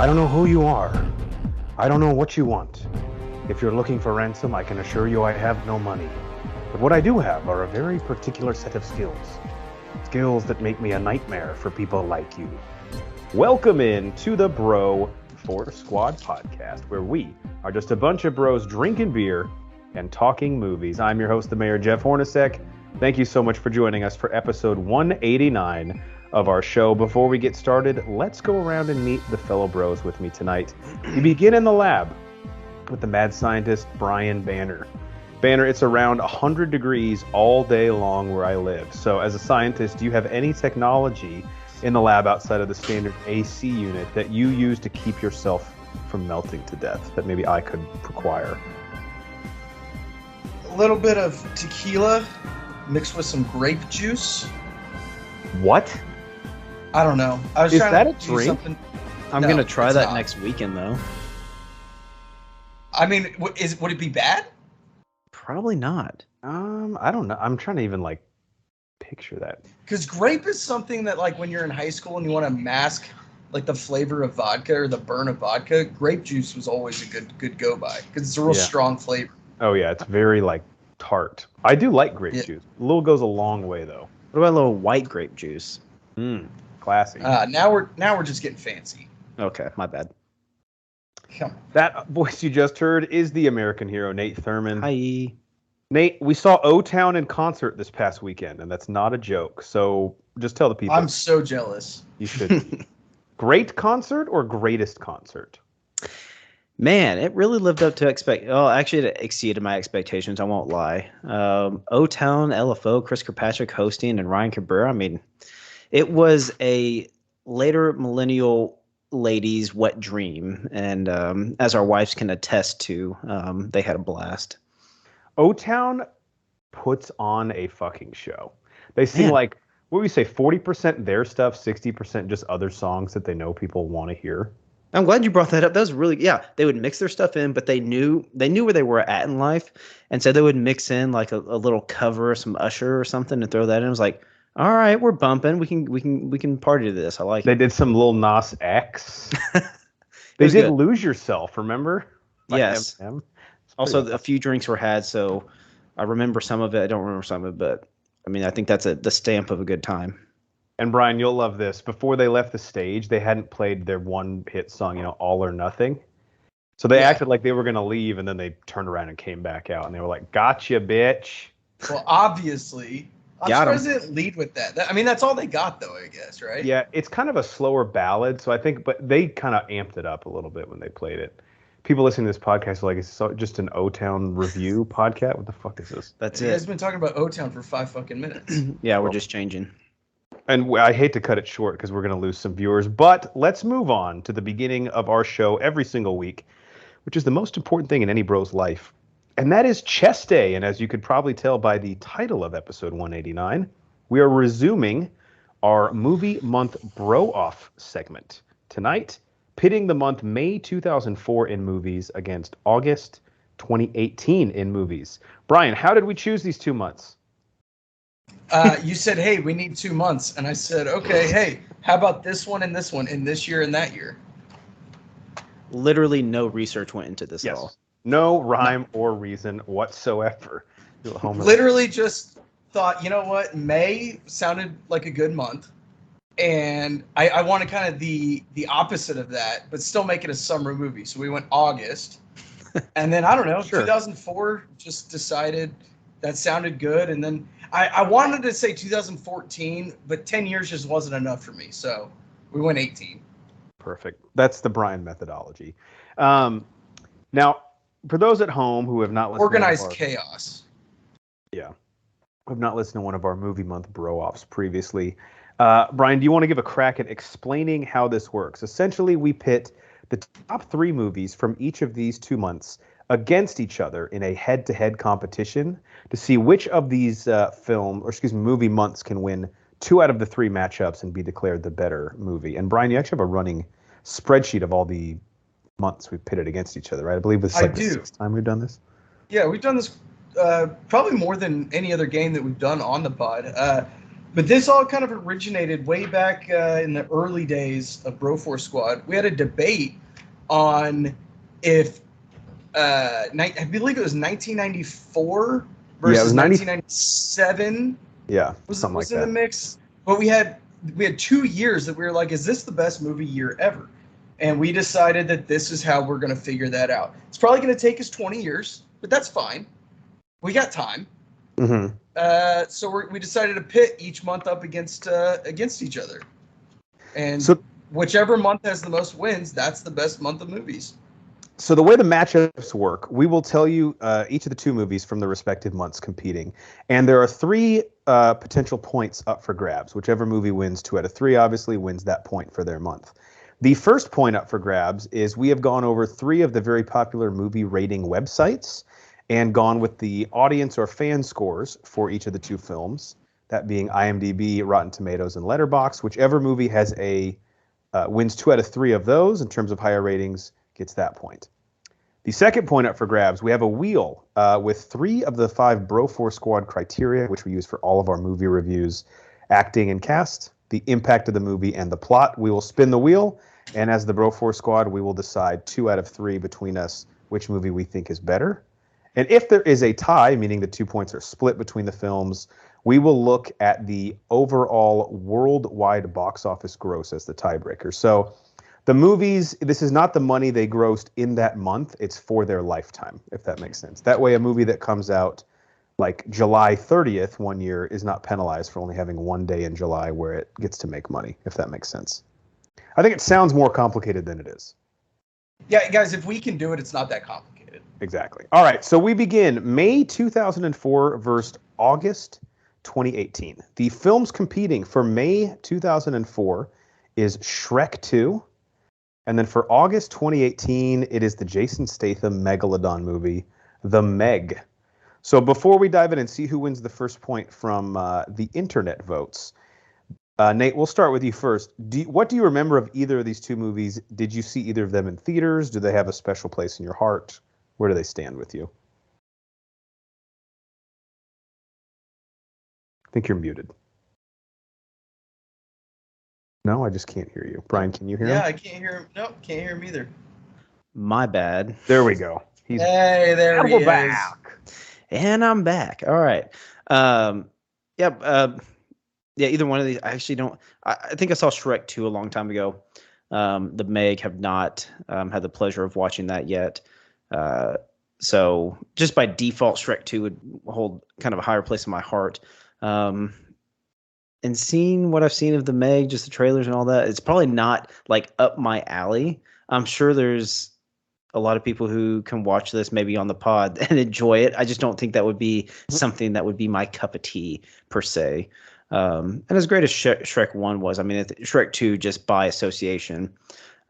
I don't know who you are. I don't know what you want. If you're looking for ransom, I can assure you I have no money. But what I do have are a very particular set of skills. Skills that make me a nightmare for people like you. Welcome in to the Bro Force Squad podcast, where we are just a bunch of bros drinking beer and talking movies. I'm your host, the Mayor, Jeff Hornacek. Thank you so much for joining us for episode 189 of our show. Before we get started, let's go around and meet the fellow bros with me tonight. We begin in the lab with the mad scientist, Brian Banner. Banner, it's around 100 degrees all day long where I live. So as a scientist, do you have any technology in the lab outside of the standard AC unit that you use to keep yourself from melting to death that maybe I could require? A little bit of tequila mixed with some grape juice. What? I don't know. I was Is trying that to a do drink? something. I'm No, gonna try it's that not. next weekend though. I mean, would it be bad? Probably not. I don't know. I'm trying to even picture that. Because grape is something that, like, when you're in high school and you want to mask like the flavor of vodka or the burn of vodka, grape juice was always a good go by because it's a real Yeah. strong flavor. Oh yeah, it's very tart. I do like grape Yeah. juice. A little goes a long way though. What about a little white grape juice? Classy. Now we're just getting fancy. Okay, my bad. Come on. That voice you just heard is the American hero, Nate Thurman. Hi. Nate, we saw O-Town in concert this past weekend, and that's not a joke. So just tell the people. I'm so jealous. You should be. Great concert or greatest concert? Man, it really lived up to Well, actually, it exceeded my expectations. I won't lie. O-Town, LFO, Chris Kirkpatrick hosting, and Ryan Cabrera. I mean, it was a later millennial ladies' wet dream, and as our wives can attest to, they had a blast. O-Town puts on a fucking show. They sing Man. what do we say, 40% their stuff, 60% just other songs that they know people want to hear. I'm glad you brought that up. That was really, yeah. They would mix their stuff in, but they knew where they were at in life, and so they would mix in like a little cover, some Usher or something, and throw that in. It was like, all right, we're bumping. We can party to this. I like They it. did some Lil Nas X. They was did good. Lose Yourself, remember? By Yes. Eminem. It's Also, pretty a few drinks were had, so I remember some of it. I don't remember some of it, but I mean, I think that's the stamp of a good time. And Brian, you'll love this. Before they left the stage, they hadn't played their one hit song, All or Nothing. So they Yeah. acted like they were going to leave, and then they turned around and came back out, and they were like, "Gotcha, bitch." Well, obviously, I'm Got 'em. surprised they didn't lead with that. I mean, that's all they got, though, I guess, right? Yeah, it's kind of a slower ballad, so I think, but they kind of amped it up a little bit when they played it. People listening to this podcast are like, "It's just an O-Town review podcast? What the fuck is this?" That's You guys it. been talking about O-Town for 5 fucking minutes. Yeah, we're just changing. And I hate to cut it short because we're going to lose some viewers, but let's move on to the beginning of our show every single week, which is the most important thing in any bro's life. And that is Chess Day. And as you could probably tell by the title of episode 189, we are resuming our movie month bro off segment tonight, pitting the month May 2004 in movies against August 2018 in movies. Brian, how did we choose these 2 months? You said, hey, we need 2 months. And I said, okay, hey, how about this one and this year and that year? Literally no research went into this at all. No rhyme or reason whatsoever. Homer. Literally just thought, you know what? May sounded like a good month. And I wanted kind of the opposite of that, but still make it a summer movie. So we went August. And then, I don't know, Sure. 2004 just decided that sounded good. And then I wanted to say 2014, but 10 years just wasn't enough for me. So we went 18. Perfect. That's the Brian methodology. Now, for those at home who have not listened Organized to one of chaos. who have not listened to one of our movie month bro-offs previously, Brian, do you want to give a crack at explaining how this works? Essentially, we pit the top 3 movies from each of these 2 months against each other in a head-to-head competition to see which of these movie months can win 2 out of the 3 matchups and be declared the better movie. And Brian, you actually have a running spreadsheet of all the months we've pitted against each other, right? I believe this is the 6th time we've done this. Yeah, we've done this probably more than any other game that we've done on the pod. But this all kind of originated way back in the early days of Broforce Squad. We had a debate on if I believe it was 1994 versus 1997. Yeah, was something like in that. the mix. But we had 2 years that we were like, is this the best movie year ever? And we decided that this is how we're going to figure that out. It's probably going to take us 20 years, but that's fine. We got time. Mm-hmm. So we decided to pit each month up against each other. And so, whichever month has the most wins, that's the best month of movies. So the way the matchups work, we will tell you each of the 2 movies from the respective months competing. And there are 3 potential points up for grabs. Whichever movie wins 2 out of 3, obviously, wins that point for their month. The first point up for grabs is we have gone over 3 of the very popular movie rating websites and gone with the audience or fan scores for each of the 2 films, that being IMDb, Rotten Tomatoes, and Letterboxd. Whichever movie has wins 2 out of 3 of those in terms of higher ratings gets that point. The second point up for grabs, we have a wheel with 3 of the 5 Broforce Squad criteria, which we use for all of our movie reviews: acting and cast, the impact of the movie, and the plot. We will spin the wheel, and as the Broforce Squad, we will decide 2 out of 3 between us which movie we think is better. And if there is a tie, meaning the 2 points are split between the films, we will look at the overall worldwide box office gross as the tiebreaker. So the movies, this is not the money they grossed in that month. It's for their lifetime, if that makes sense. That way, a movie that comes out like July 30th one year is not penalized for only having one day in July where it gets to make money, if that makes sense. I think it sounds more complicated than it is. Yeah, guys, if we can do it, it's not that complicated. Exactly. All right, so we begin May 2004 versus August 2018. The films competing for May 2004 is Shrek 2. And then for August 2018, it is the Jason Statham Megalodon movie, The Meg. So before we dive in and see who wins the first point from the internet votes, Nate, we'll start with you first. What do you remember of either of these 2 movies? Did you see either of them in theaters? Do they have a special place in your heart? Where do they stand with you? I think you're muted. No, I just can't hear you. Brian, can you hear him? Yeah, I can't hear him. Nope, can't hear him either. My bad. There we go. Hey, there he is. Back. And I'm back. All right. Yeah, either one of these. I actually don't. I think I saw Shrek 2 a long time ago. The Meg, have not had the pleasure of watching that yet. So just by default, Shrek 2 would hold kind of a higher place in my heart. And seeing what I've seen of the Meg, just the trailers and all that, it's probably not like up my alley. I'm sure there's a lot of people who can watch this maybe on the pod and enjoy it. I just don't think that would be something that would be my cup of tea per se. And as great as Shrek 1 was, I mean, Shrek 2 just by association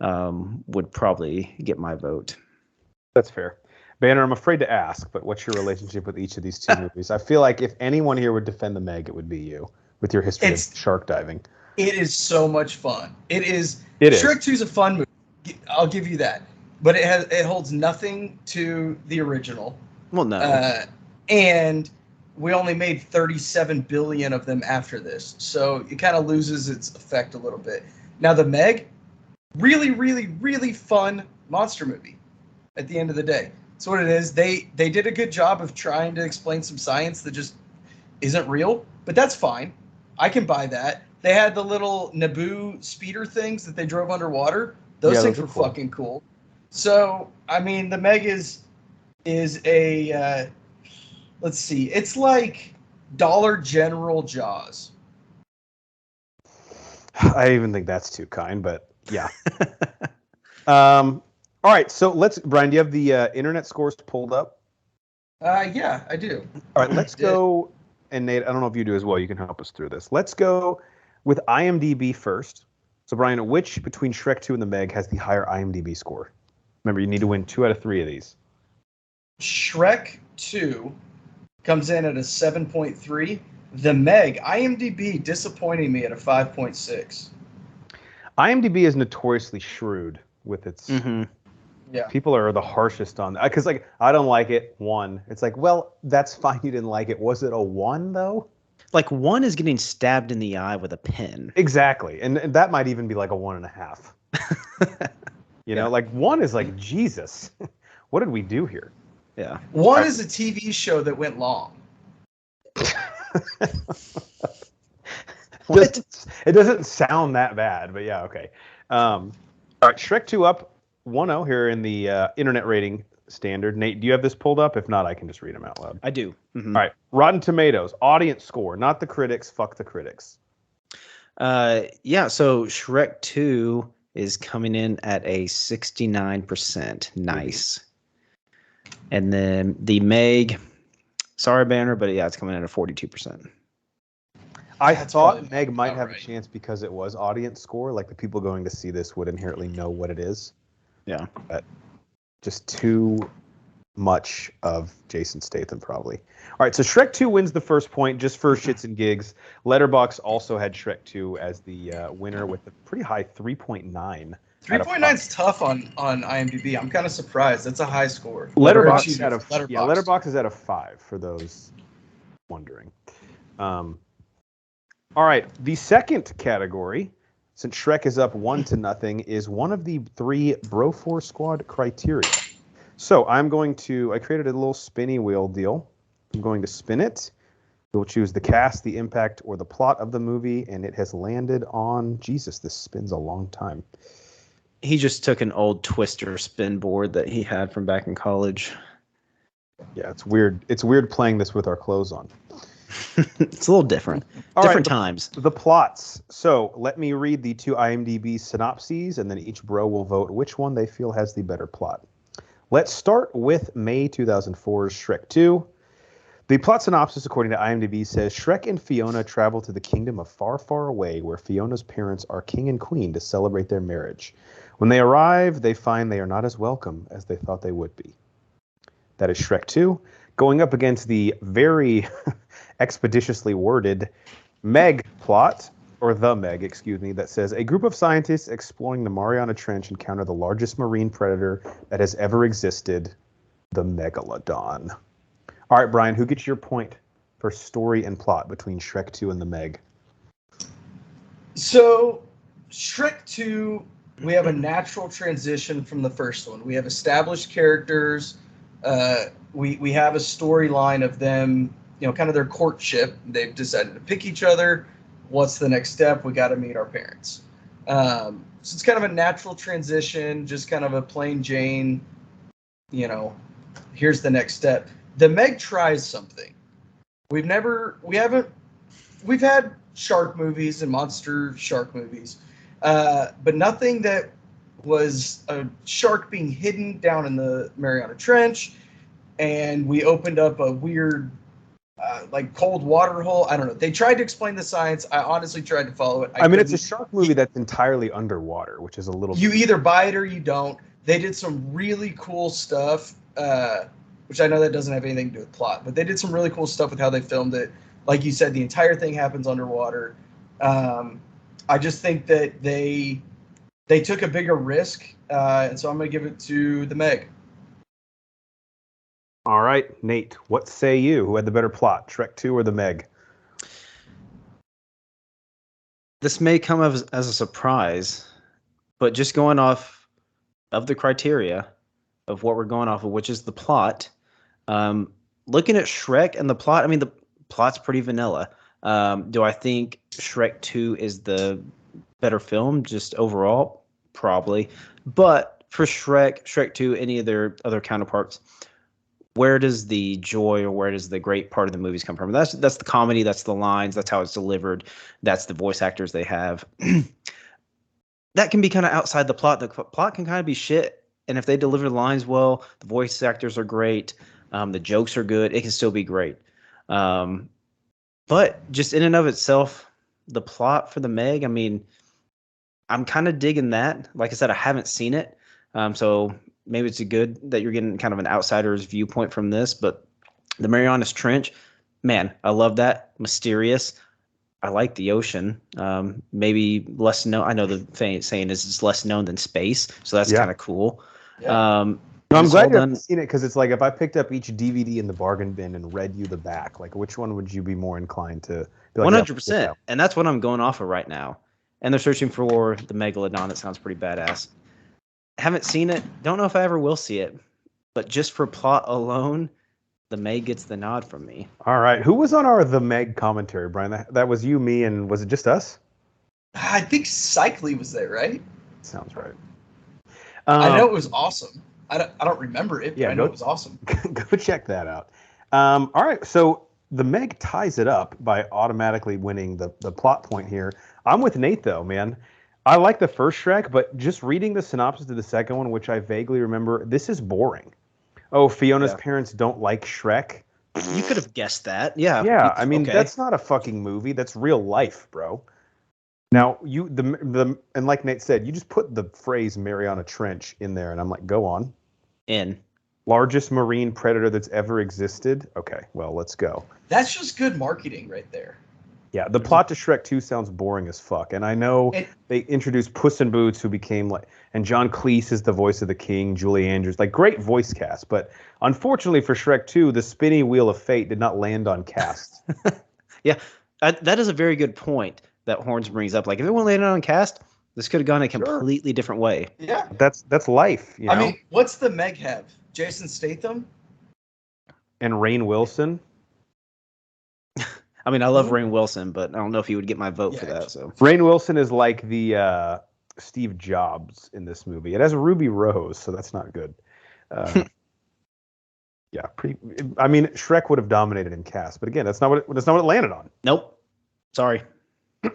would probably get my vote. That's fair. Banner, I'm afraid to ask, but what's your relationship with each of these 2 movies? I feel like if anyone here would defend the Meg, it would be you, with your history of shark diving. It is so much fun. It is. Shrek 2 is a fun movie. I'll give you that. But it holds nothing to the original. Well, no. And we only made 37 billion of them after this. So it kind of loses its effect a little bit. Now, the Meg, really, really, really fun monster movie at the end of the day. That's what it is. They did a good job of trying to explain some science that just isn't real, but that's fine. I can buy that. They had the little Naboo speeder things that they drove underwater. Those things were cool. Fucking cool. So, I mean, the Meg is a, let's see, it's like Dollar General Jaws. I even think that's too kind, but yeah. All right, so Brian, do you have the internet scores pulled up? Yeah, I do. All right, let's go, and Nate, I don't know if you do as well. You can help us through this. Let's go with IMDb first. So, Brian, which between Shrek 2 and the Meg has the higher IMDb score? Remember, you need to win 2 out of 3 of these. Shrek 2 comes in at a 7.3. The Meg, IMDb disappointing me at a 5.6. IMDb is notoriously shrewd with its... Mm-hmm. Yeah. People are the harshest on that. Because, I don't like it, 1. It's like, well, that's fine you didn't like it. Was it a 1, though? Like one is getting stabbed in the eye with a pin. Exactly, and that might even be like a 1.5. You know, like one is like Jesus. What did we do here? Yeah. One is a TV show that went long. It doesn't sound that bad, but yeah, okay. All right, Shrek 2 up 1-0 here in the internet rating standard. Nate, do you have this pulled up? If not, I can just read them out loud. I do. Mm-hmm. All right, Rotten Tomatoes, audience score, not the critics. Fuck the critics. Yeah, so Shrek 2 is coming in at a 69%. Nice. And then the Meg, sorry, Banner, but yeah, it's coming in at 42%. I thought Meg might have a chance because it was audience score. Like the people going to see this would inherently know what it is. Yeah. But just too much of Jason Statham, probably. All right, so Shrek 2 wins the first point just for shits and gigs. Letterboxd also had Shrek 2 as the winner with a pretty high 3.9. 3.9 is tough on IMDb. I'm kind of surprised. That's a high score. Letterboxd is at a 5 for those wondering. All right, the second category, since Shrek is up 1-0, is one of the 3 Bro4 Squad criteria. So I created a little spinny wheel deal. I'm going to spin it. We'll choose the cast, the impact, or the plot of the movie, and it has landed on, Jesus, this spins a long time. He just took an old Twister spin board that he had from back in college. Yeah, it's weird. It's weird playing this with our clothes on. It's a little different. Different times. The plots. So let me read the 2 IMDb synopses, and then each bro will vote which one they feel has the better plot. Let's start with May 2004's Shrek 2. The plot synopsis, according to IMDb, says Shrek and Fiona travel to the kingdom of Far, Far Away, where Fiona's parents are king and queen to celebrate their marriage. When they arrive, they find they are not as welcome as they thought they would be. That is Shrek 2. Going up against the very expeditiously worded Meg plot, or the Meg, excuse me, that says a group of scientists exploring the Mariana Trench encounter the largest marine predator that has ever existed, the Megalodon. All right, Brian, who gets your point for story and plot between Shrek 2 and the Meg? So, Shrek 2, we have a natural transition from the first one. We have established characters. We have a storyline of them, kind of their courtship. They've decided to pick each other. What's the next step? We got to meet our parents. So it's kind of a natural transition, just kind of a plain Jane, here's the next step. The Meg tries something. We've had shark movies and monster shark movies, but nothing that was a shark being hidden down in the Mariana Trench, and we opened up a weird, cold water hole. I don't know. They tried to explain the science. I honestly tried to follow it. It's a shark movie that's entirely underwater, which is a little... You either buy it or you don't. They did some really cool stuff, which I know that doesn't have anything to do with plot, but they did some really cool stuff with how they filmed it. Like you said, the entire thing happens underwater. I just think that they took a bigger risk, and so I'm going to give it to the Meg. All right, Nate, what say you? Who had the better plot, Shrek 2 or the Meg? This may come as a surprise, but just going off of the criteria of what we're going off of, which is the plot, looking at Shrek and the plot, the plot's pretty vanilla. Do I think Shrek 2 is the better film just overall? Probably. But for Shrek 2, any of their other counterparts, where does the joy or where does the great part of the movies come from? That's the comedy, that's the lines, that's how it's delivered, that's the voice actors they have. That can be kind of outside the plot. The plot can kind of be shit, and if they deliver the lines well, the voice actors are great, the jokes are good, it can still be great. But just in and of itself, the plot for the Meg, I'm kind of digging that. Like I said, I haven't seen it, so maybe it's good that you're getting kind of an outsider's viewpoint from this. But the Marianas Trench, man, I love that. Mysterious. I like the ocean. Maybe less known. I know the saying is it's less known than space, so that's kind of cool. Yeah. I'm glad you haven't seen it, because it's like if I picked up each DVD in the bargain bin and read you the back, like which one would you be more inclined to Be like, yeah, check this 100%. out. And that's what I'm going off of right now. And they're searching for the Megalodon. That sounds pretty badass. Haven't seen it. Don't know if I ever will see it. But just for plot alone, the Meg gets the nod from me. All right. Who was on our The Meg commentary, Brian? That was you, me, and was it just us? I think Cycly was there, right? Sounds right. I know it was awesome. I don't remember it, but I know it was awesome. Go check that out. All right. So the Meg ties it up by automatically winning the plot point here. I'm with Nate, though, man. I like the first Shrek, but just reading the synopsis of the second one, which I vaguely remember, this is boring. Oh, Fiona's parents don't like Shrek. You could have guessed that. Yeah. Yeah, I mean, that's not a fucking movie. That's real life, bro. Now, and like Nate said, you just put the phrase Mariana Trench in there, and I'm like, go on. Largest marine predator that's ever existed? Okay, well, let's go. That's just good marketing right there. Yeah, the plot to Shrek 2 sounds boring as fuck. And I know they introduced Puss in Boots, who became like, and John Cleese is the voice of the king, Julie Andrews, like great voice cast. But unfortunately for Shrek 2, the spinny wheel of fate did not land on cast. Yeah, that is a very good point that Horns brings up. Like, if it would landed on cast, this could have gone a completely different way. Yeah. That's life. You know? I mean, what's the Meg have? Jason Statham? And Rainn Wilson? I mean, I love Rainn Wilson, but I don't know if he would get my vote for that. So Rainn Wilson is like the Steve Jobs in this movie. It has Ruby Rose, so that's not good. Yeah, I mean, Shrek would have dominated in cast, but again, that's not what it landed on. Nope. Sorry. All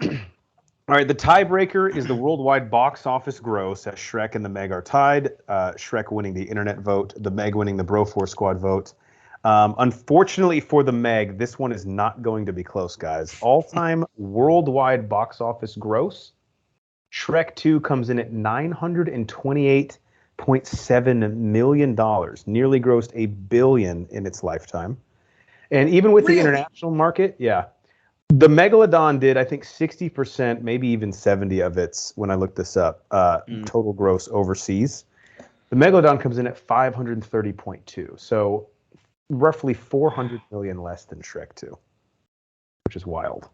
right, the tiebreaker is the worldwide box office gross, as Shrek and the Meg are tied. Shrek winning the internet vote, the Meg winning the Broforce Squad vote. Unfortunately for the Meg, this one is not going to be close, guys. All-time worldwide box office gross. Shrek 2 comes in at $928.7 million, nearly grossed $1 billion in its lifetime. And even with the international market, the Megalodon did, I think, 60%, maybe even 70% of its, when I looked this up, total gross overseas. The Megalodon comes in at 530.2. So roughly 400 million less than Shrek 2, which is wild.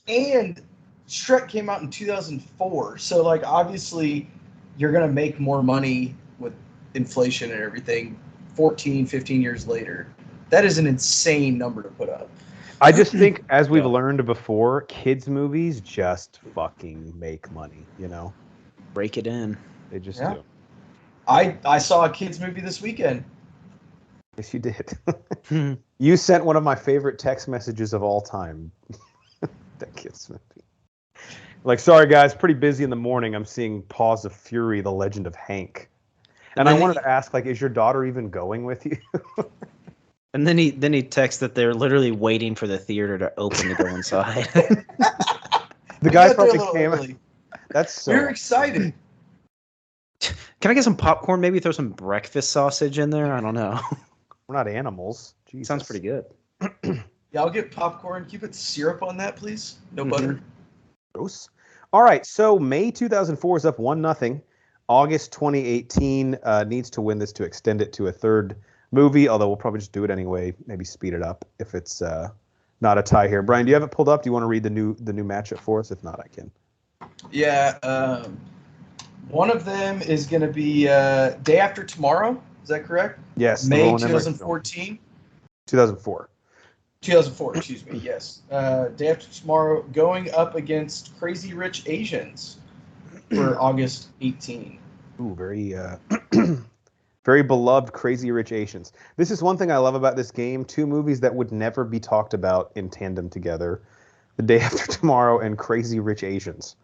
And Shrek came out in 2004, so like obviously you're going to make more money with inflation and everything 15 years later. That is an insane number to put up. I just think, as we've learned before, kids movies just fucking make money, you know? Break it in. They just do. I saw a kids movie this weekend. Yes, you did. You sent one of my favorite text messages of all time. That kids movie. Like, sorry guys, pretty busy in the morning. I'm seeing Paws of Fury, The Legend of Hank. And I wanted to ask, like, is your daughter even going with you? And then he texts that they're literally waiting for the theater to open to go inside. The guy probably came. That's so. We're excited. Can I get some popcorn? Maybe throw some breakfast sausage in there? I don't know. We're not animals. Jesus. Sounds pretty good. Yeah, I'll get popcorn. Can you put syrup on that, please? No butter. Gross. All right, so May 2004 is up 1-0. August 2018 needs to win this to extend it to a third movie, although we'll probably just do it anyway, maybe speed it up if it's not a tie here. Brian, do you have it pulled up? Do you want to read the new matchup for us? If not, I can. Yeah, one of them is going to be Day After Tomorrow. Is that correct? Yes. May 2014? 2004. 2004, excuse me, yes. Day After Tomorrow going up against Crazy Rich Asians for August 18. Ooh, very very beloved Crazy Rich Asians. This is one thing I love about this game. Two movies that would never be talked about in tandem together. The Day After Tomorrow and Crazy Rich Asians.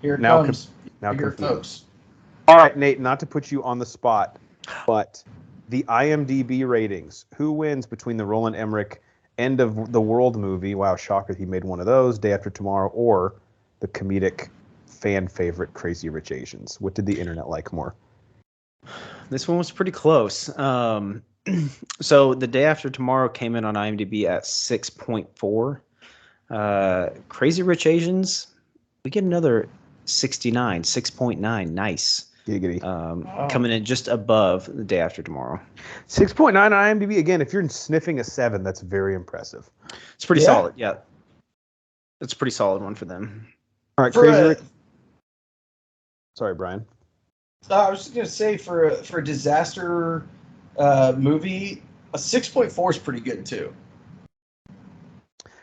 Here it comes. Now Bigger folks. All right, Nate, not to put you on the spot, but the IMDb ratings. Who wins between the Roland Emmerich End of the World movie? Wow, shocker, he made one of those. Day After Tomorrow, or the comedic fan favorite Crazy Rich Asians? What did the internet like more? This one was pretty close. So the Day After Tomorrow came in on IMDb at 6.4. Crazy Rich Asians, we get another 69, 6.9. Nice. Giggity. Coming in just above The Day After Tomorrow. 6.9 on IMDb. Again, if you're sniffing a 7, that's very impressive. It's pretty solid. Yeah, it's a pretty solid one for them. All right, Crazy Rich. Sorry, Brian. I was just gonna say for a disaster movie, a 6.4 is pretty good too.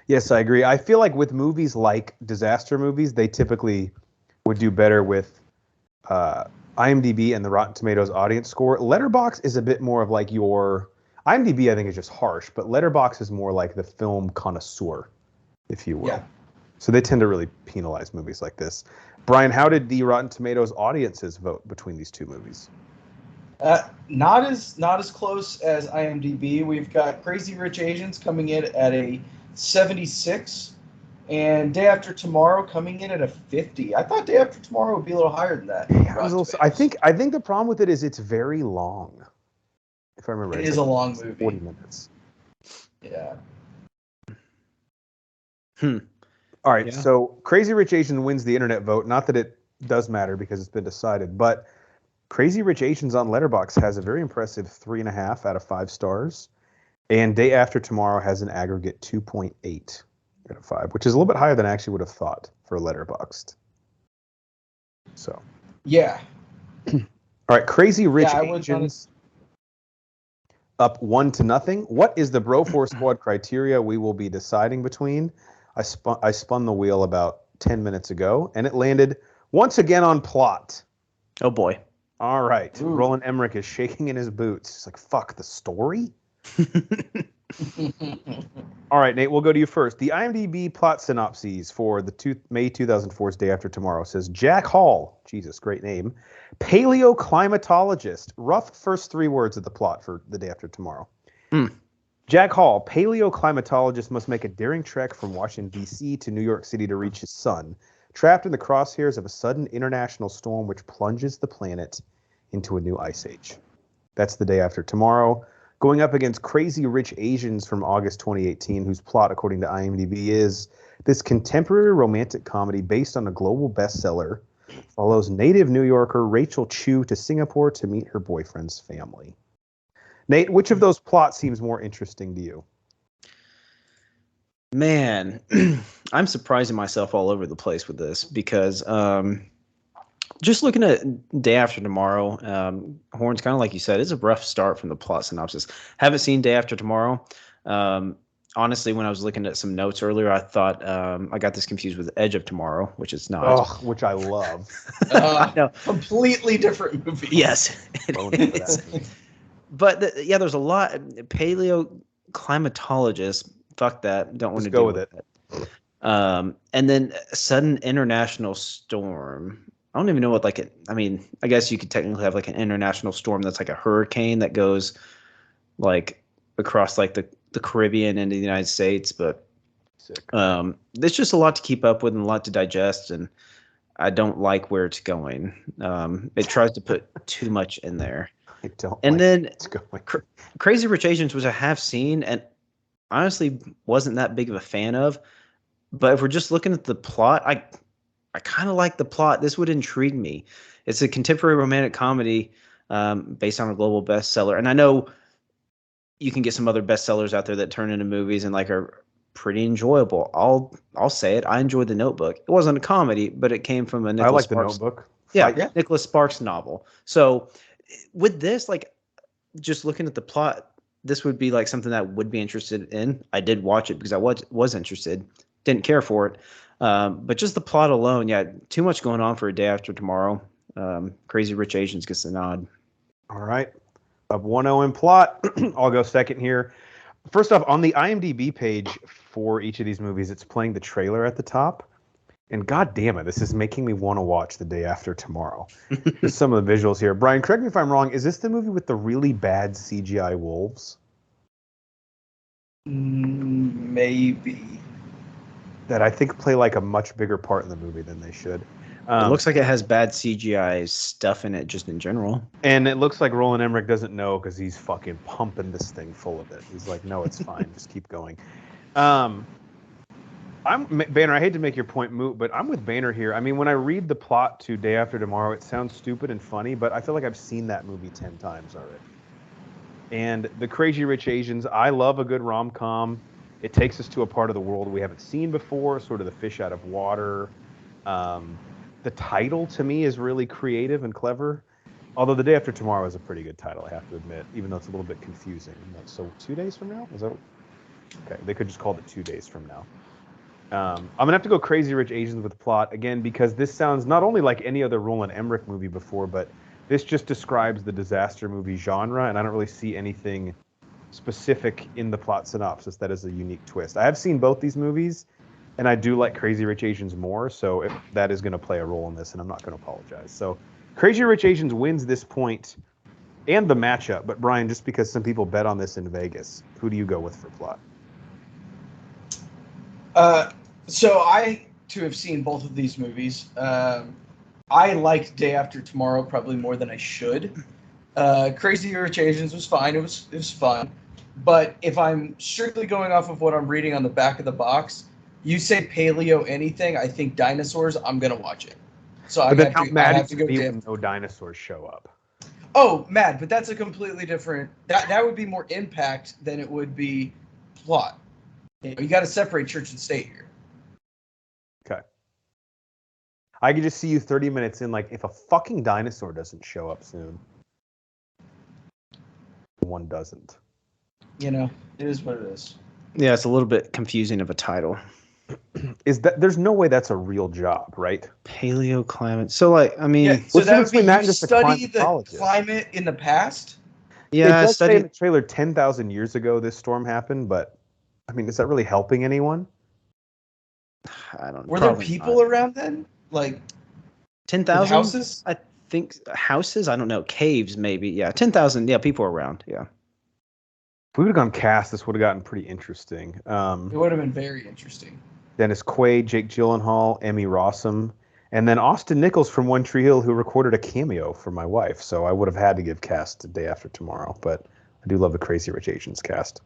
Yes, I agree. I feel like with movies like disaster movies, they typically would do better with IMDb and the Rotten Tomatoes audience score. Letterboxd is a bit more of like your IMDb. I think is just harsh, but Letterboxd is more like the film connoisseur, if you will. Yeah. So they tend to really penalize movies like this. Brian, how did the Rotten Tomatoes audiences vote between these two movies? Not as close as IMDb. We've got Crazy Rich Asians coming in at a 76, and Day After Tomorrow coming in at a 50. I thought Day After Tomorrow would be a little higher than that. I think the problem with it is it's very long. If I remember, it is a long movie. 40 minutes. Yeah. All right, so Crazy Rich Asians wins the internet vote. Not that it does matter because it's been decided, but Crazy Rich Asians on Letterboxd has a very impressive 3.5 out of 5 stars, and Day After Tomorrow has an aggregate 2.8 out of 5, which is a little bit higher than I actually would have thought for Letterboxd. So. Yeah. All right, Crazy Rich Asians up 1-0. What is the Broforce Squad criteria we will be deciding between? I spun the wheel about 10 minutes ago, and it landed once again on plot. Oh, boy. All right. Ooh. Roland Emmerich is shaking in his boots. He's like, fuck, the story? All right, Nate, we'll go to you first. The IMDb plot synopses for the May 2004's Day After Tomorrow says, Jack Hall, Jesus, great name, paleoclimatologist. Rough first 3 words of the plot for The Day After Tomorrow. Jack Hall, paleoclimatologist, must make a daring trek from Washington, D.C. to New York City to reach his son, trapped in the crosshairs of a sudden international storm which plunges the planet into a new ice age. That's The Day After Tomorrow. Going up against Crazy Rich Asians from August 2018, whose plot, according to IMDb, is this contemporary romantic comedy based on a global bestseller, follows native New Yorker Rachel Chu to Singapore to meet her boyfriend's family. Nate, which of those plots seems more interesting to you? Man, I'm surprising myself all over the place with this because just looking at Day After Tomorrow, Horns, kind of like you said, it's a rough start from the plot synopsis. Haven't seen Day After Tomorrow. Honestly, when I was looking at some notes earlier, I thought I got this confused with Edge of Tomorrow, which it's not. Oh, which I love. I know. Completely different movie. Yes, it is. But there's a lot. Paleoclimatologist. Fuck that. Don't want to go with it. And then sudden international storm. I don't even know what I guess you could technically have like an international storm that's like a hurricane that goes like across like the Caribbean into the United States. But there's just a lot to keep up with and a lot to digest, and I don't like where it's going. It tries to put too much in there. I don't. And like then it's going. Crazy Rich Asians, which I have seen and honestly wasn't that big of a fan of. But if we're just looking at the plot, I kind of like the plot. This would intrigue me. It's a contemporary romantic comedy based on a global bestseller. And I know you can get some other bestsellers out there that turn into movies and like are pretty enjoyable. I'll say it. I enjoyed The Notebook. It wasn't a comedy, but it came from a Nicholas Sparks. The Notebook. Yeah, Nicholas Sparks novel. So with this, like just looking at the plot, this would be like something that I would be interested in. I did watch it because I was interested. Didn't care for it. But just the plot alone, too much going on for A Day After Tomorrow. Crazy Rich Asians gets the nod. All right. Up 1-0 in plot. I'll go second here. First off, on the IMDb page for each of these movies, it's playing the trailer at the top. And god damn it, this is making me want to watch The Day After Tomorrow. Just some of the visuals here. Brian, correct me if I'm wrong. Is this the movie with the really bad CGI wolves? Maybe. That I think play like a much bigger part in the movie than they should. It looks like it has bad CGI stuff in it just in general. And it looks like Roland Emmerich doesn't know because he's fucking pumping this thing full of it. He's like, no, it's fine. Just keep going. Banner. I hate to make your point moot, but I'm with Banner here. I mean, when I read the plot to Day After Tomorrow, it sounds stupid and funny, but I feel like I've seen that movie 10 times already. And the Crazy Rich Asians, I love a good rom-com. It takes us to a part of the world we haven't seen before, sort of the fish out of water. The title to me is really creative and clever. Although The Day After Tomorrow is a pretty good title, I have to admit, even though it's a little bit confusing. So 2 days from now? Is that okay? They could just call it 2 days from now. I'm gonna have to go Crazy Rich Asians with plot again because this sounds not only like any other Roland Emmerich movie before, but this just describes the disaster movie genre, and I don't really see anything specific in the plot synopsis that is a unique twist. I have seen both these movies, and I do like Crazy Rich Asians more, so if that is going to play a role in this, and I'm not going to apologize. So Crazy Rich Asians wins this point and the matchup, but Brian, just because some people bet on this in Vegas, who do you go with for plot? So I, too, have seen both of these movies. I liked Day After Tomorrow probably more than I should. Crazy Rich Asians was fine. It was fun. But if I'm strictly going off of what I'm reading on the back of the box, you say paleo anything, I think dinosaurs, I'm going to watch it. So I have to go when no dinosaurs show up. Oh, mad, but that's a completely different... That would be more impact than it would be plot. You got to separate church and state here. Okay. I could just see you 30 minutes in, like, if a fucking dinosaur doesn't show up soon. One doesn't. You know, it is what it is. Yeah, it's a little bit confusing of a title. There's no way that's a real job, right? Paleoclimate. So, like, I mean... Yeah, so that would be you study the climate in the past? Yeah, it does say in the trailer 10,000 years ago this storm happened, but, I mean, is that really helping anyone? I don't know. Were there people around then? Like 10,000 houses? I think houses. I don't know. Caves, maybe. Yeah, 10,000. Yeah, people around. Yeah. If we would have gone cast, this would have gotten pretty interesting. It would have been very interesting. Dennis Quaid, Jake Gyllenhaal, Emmy Rossum, and then Austin Nichols from One Tree Hill, who recorded a cameo for my wife. So I would have had to give cast The Day After Tomorrow, but I do love the Crazy Rich Asians cast.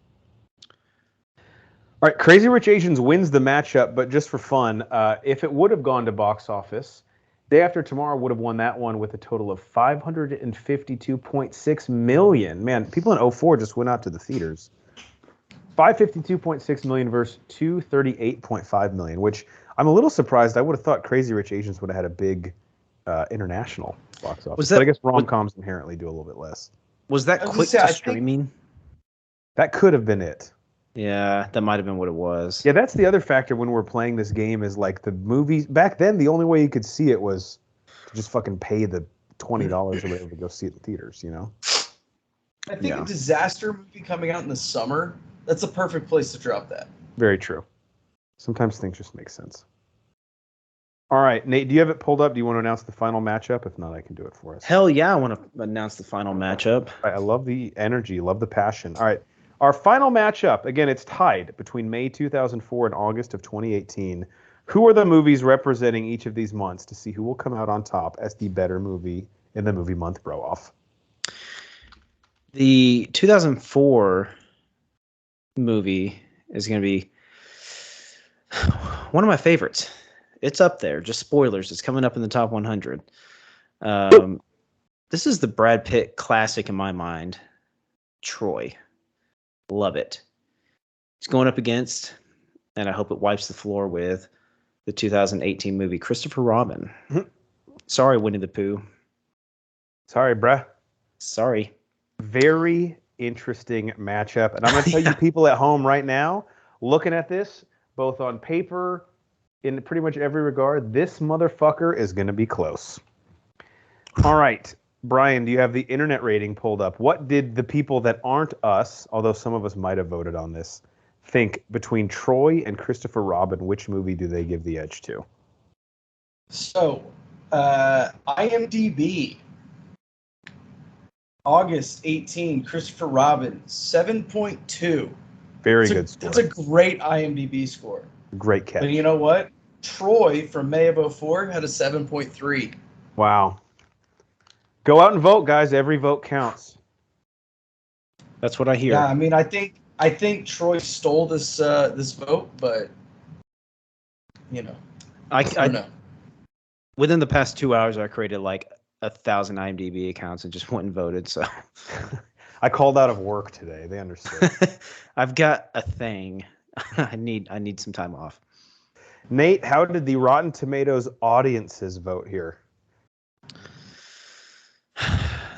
All right, Crazy Rich Asians wins the matchup, but just for fun, if it would have gone to box office, Day After Tomorrow would have won that one with a total of $552.6 million. Man, people in 04 just went out to the theaters. $552.6 million versus $238.5 million, which I'm a little surprised. I would have thought Crazy Rich Asians would have had a big international box office. But I guess rom-coms inherently do a little bit less. Was that quick to streaming? That could have been it. Yeah, that might have been what it was. Yeah, that's the other factor when we're playing this game is like the movies. Back then, the only way you could see it was to just fucking pay the $20 or whatever to go see it in theaters, you know? I think a disaster movie coming out in the summer, that's a perfect place to drop that. Very true. Sometimes things just make sense. All right, Nate, do you have it pulled up? Do you want to announce the final matchup? If not, I can do it for us. Hell yeah, I want to announce the final matchup. I love the energy, love the passion. All right. Our final matchup, again, it's tied between May 2004 and August of 2018. Who are the movies representing each of these months to see who will come out on top as the better movie in the movie month bro-off? The 2004 movie is going to be one of my favorites. It's up there. Just spoilers. It's coming up in the top 100. This is the Brad Pitt classic in my mind, Troy. Love it. It's going up against, and I hope it wipes the floor with, the 2018 movie Christopher Robin. Sorry, Winnie the Pooh. Sorry, bruh. Sorry. Very interesting matchup. And I'm going to tell you people at home right now, looking at this, both on paper, in pretty much every regard, this motherfucker is going to be close. All right. Brian, do you have the internet rating pulled up? What did the people that aren't us, although some of us might have voted on this, think between Troy and Christopher Robin? Which movie do they give the edge to? So, IMDb, August 18, Christopher Robin, 7.2. Very good score. That's a great IMDb score. Great catch. But you know what? Troy from May of 04 had a 7.3. Wow. Go out and vote, guys. Every vote counts. That's what I hear. Yeah, I mean, I think Troy stole this vote, but you know. I No. within the past 2 hours, I created like 1,000 IMDb accounts and just went and voted. So I called out of work today. They understood. I've got a thing. I need some time off. Nate, how did the Rotten Tomatoes audiences vote here?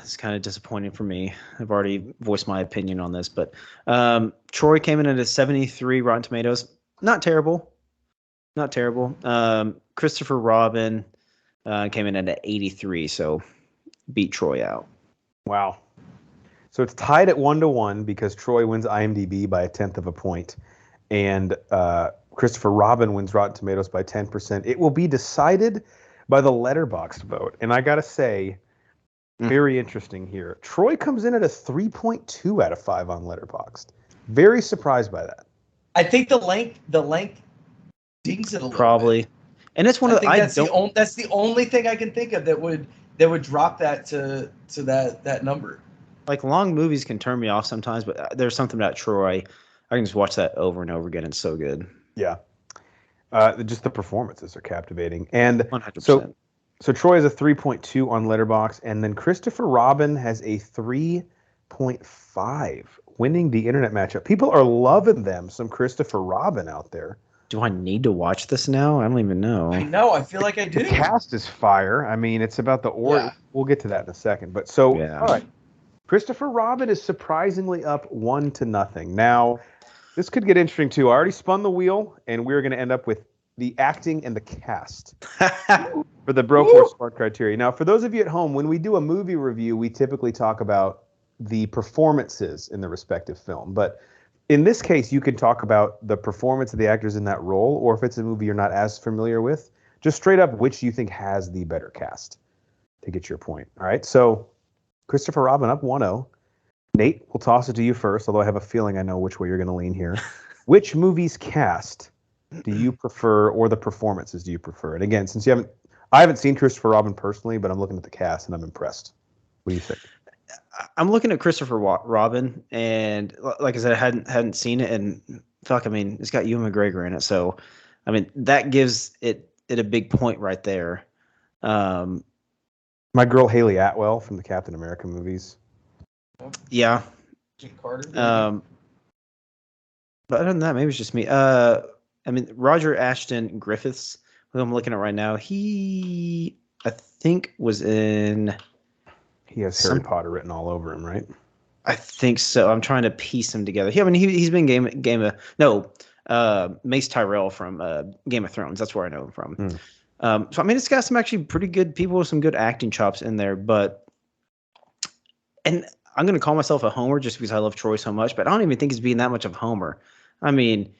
It's kind of disappointing for me. I've already voiced my opinion on this, but Troy came in at a 73 Rotten Tomatoes. Not terrible. Not terrible. Christopher Robin came in at an 83, so beat Troy out. Wow. So it's tied at 1-1 because Troy wins IMDb by 1/10 of a point, and Christopher Robin wins Rotten Tomatoes by 10%. It will be decided by the Letterboxd vote, and I gotta say, very interesting here. Troy comes in at a 3.2 out of 5 on Letterboxd. Very surprised by that. I think the length dings it a little Probably. bit. And it's one of that's the only thing I can think of that would drop that to that number. Like, long movies can turn me off sometimes, but there's something about Troy. I can just watch that over and over again. It's so good. Yeah. Just the performances are captivating. And 100%. So Troy has a 3.2 on Letterboxd, and then Christopher Robin has a 3.5, winning the internet matchup. People are loving them. Some Christopher Robin out there. Do I need to watch this now? I don't even know. I know. I feel like I do. The cast is fire. I mean, it's about the order. Yeah. We'll get to that in a second. But so, Yeah. all right. Christopher Robin is surprisingly up 1-0. Now, this could get interesting too. I already spun the wheel, and we're going to end up with the acting and the cast for the Broforce Smart criteria. Now, for those of you at home, when we do a movie review, we typically talk about the performances in the respective film. But in this case, you can talk about the performance of the actors in that role, or if it's a movie you're not as familiar with, just straight up which you think has the better cast, to get your point. All right, so Christopher Robin up 1-0. Nate, we'll toss it to you first, although I have a feeling I know which way you're going to lean here. Which movie's cast do you prefer, or the performances do you prefer? And again, since I haven't seen Christopher Robin personally, but I'm looking at the cast and I'm impressed. What do you think? I'm looking at Christopher Robin, and like I said, I hadn't seen it, and fuck, I mean, it's got Ewan McGregor in it, so I mean that gives it a big point right there. My girl Haley Atwell from the Captain America movies. Yeah. Carter. But other than that, maybe it's just me. I mean, Roger Ashton Griffiths, who I'm looking at right now, I think was in. He has Harry Potter written all over him, right? I think so. I'm trying to piece them together. Yeah, I mean, he's been Mace Tyrell from Game of Thrones. That's where I know him from. So I mean, it's got some actually pretty good people with some good acting chops in there. And I'm going to call myself a homer just because I love Troy so much, but I don't even think he's being that much of a homer. I mean,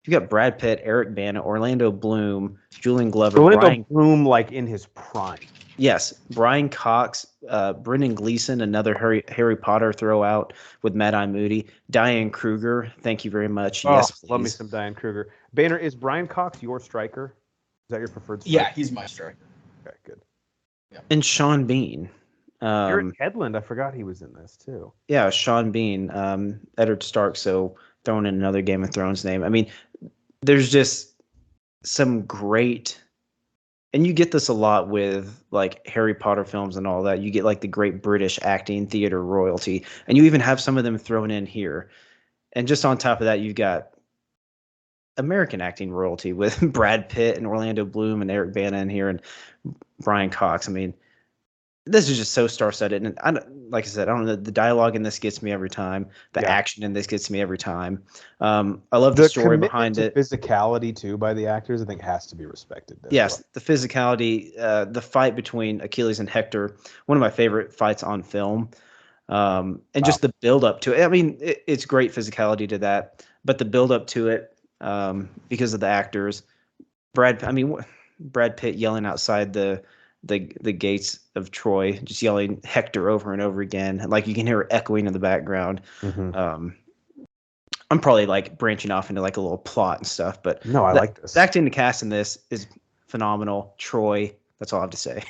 you got Brad Pitt, Eric Bana, Orlando Bloom, Julian Glover, Bloom, like in his prime. Yes, Brian Cox, Brendan Gleeson, another Harry Potter throwout with Mad-Eye Moody, Diane Kruger. Thank you very much. Yes, please. Love me some Diane Kruger. Banner, is Brian Cox your striker? Is that your preferred striker? Yeah, he's my striker. Okay, good. Yeah. And Sean Bean. Eric Hedlund, I forgot he was in this too. Yeah, Sean Bean, Eddard Stark. So throwing in another Game of Thrones name. I mean, there's just some great, and you get this a lot with like Harry Potter films and all that. You get like the great British acting theater royalty, and you even have some of them thrown in here. And just on top of that, you've got American acting royalty with Brad Pitt and Orlando Bloom and Eric Bana in here and Brian Cox. I mean, this is just so star-studded, and like I said, I don't know. The dialogue in this gets me every time. The action in this gets me every time. I love the story behind it. Physicality too by the actors, I think, has to be respected. Yes, the physicality, the fight between Achilles and Hector, one of my favorite fights on film, and just the build-up to it. I mean, it's great physicality to that, but the build-up to it, because of the actors, Brad Pitt yelling outside the gates of Troy, just yelling Hector over and over again. Like you can hear it echoing in the background. Mm-hmm. I'm probably like branching off into like a little plot and stuff, but no, I like this. The acting and cast in this is phenomenal. Troy, that's all I have to say.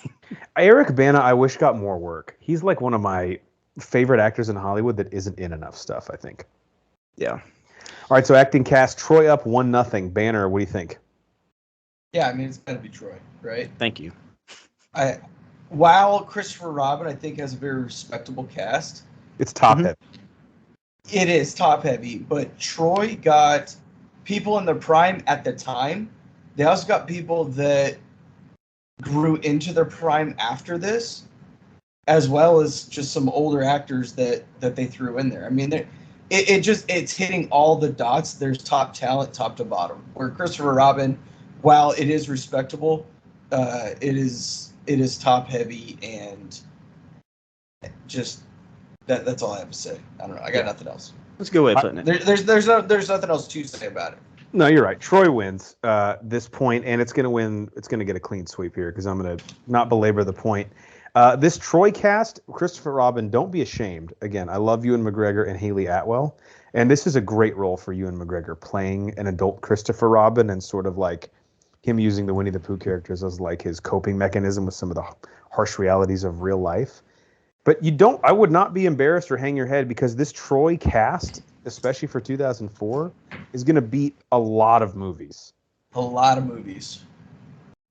Eric Bana, I wish got more work. He's like one of my favorite actors in Hollywood that isn't in enough stuff, I think. Yeah. All right, so acting cast, Troy up 1-0. Banner, what do you think? Yeah, I mean it's gotta be Troy, right? Thank you. While Christopher Robin, I think, has a very respectable cast. It's top heavy. It is top heavy, but Troy got people in their prime at the time. They also got people that grew into their prime after this, as well as just some older actors that they threw in there. I mean, it's hitting all the dots. There's top talent, top to bottom. Where Christopher Robin, while it is respectable, it is top heavy and just that's all I have to say. I don't know. I got nothing else. That's a good way of putting it. There's nothing else to say about it. No, you're right. Troy wins this point, and it's going to win. It's going to get a clean sweep here because I'm going to not belabor the point. This Troy cast, Christopher Robin, don't be ashamed. Again, I love Ewan McGregor and Haley Atwell, and this is a great role for Ewan McGregor playing an adult Christopher Robin and sort of like him using the Winnie the Pooh characters as like his coping mechanism with some of the harsh realities of real life. But I would not be embarrassed or hang your head because this Troy cast, especially for 2004, is going to beat a lot of movies. A lot of movies.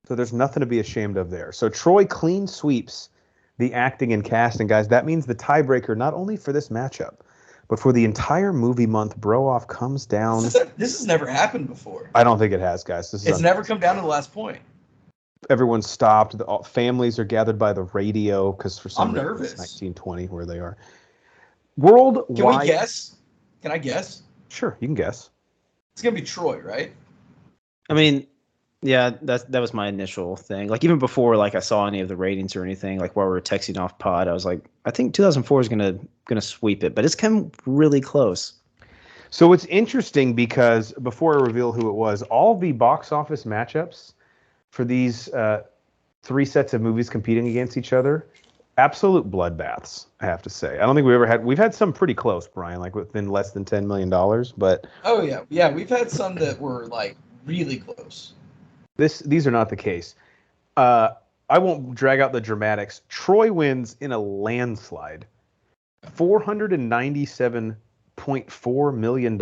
So there's nothing to be ashamed of there. So Troy clean sweeps the acting and casting, guys. That means the tiebreaker, not only for this matchup, but for the entire movie month, Bro-Off comes down. This has never happened before. I don't think it has, guys. It's never come down to the last point. Everyone's stopped. Families are gathered by the radio because for some reason nervous. It's 1920 where they are. Worldwide. Can we guess? Can I guess? Sure, you can guess. It's gonna be Troy, right? I mean, yeah, that was my initial thing. Like even before like I saw any of the ratings or anything, like while we were texting off pod, I was like, I think 2004 is gonna sweep it, but it's come really close. So it's interesting because before I reveal who it was, all the box office matchups for these three sets of movies competing against each other, absolute bloodbaths, I have to say. I don't think we've had some pretty close, Brian, like within less than $10 million, but... Oh, yeah, we've had some that were, like, really close. These are not the case. I won't drag out the dramatics. Troy wins in a landslide. $497.4 million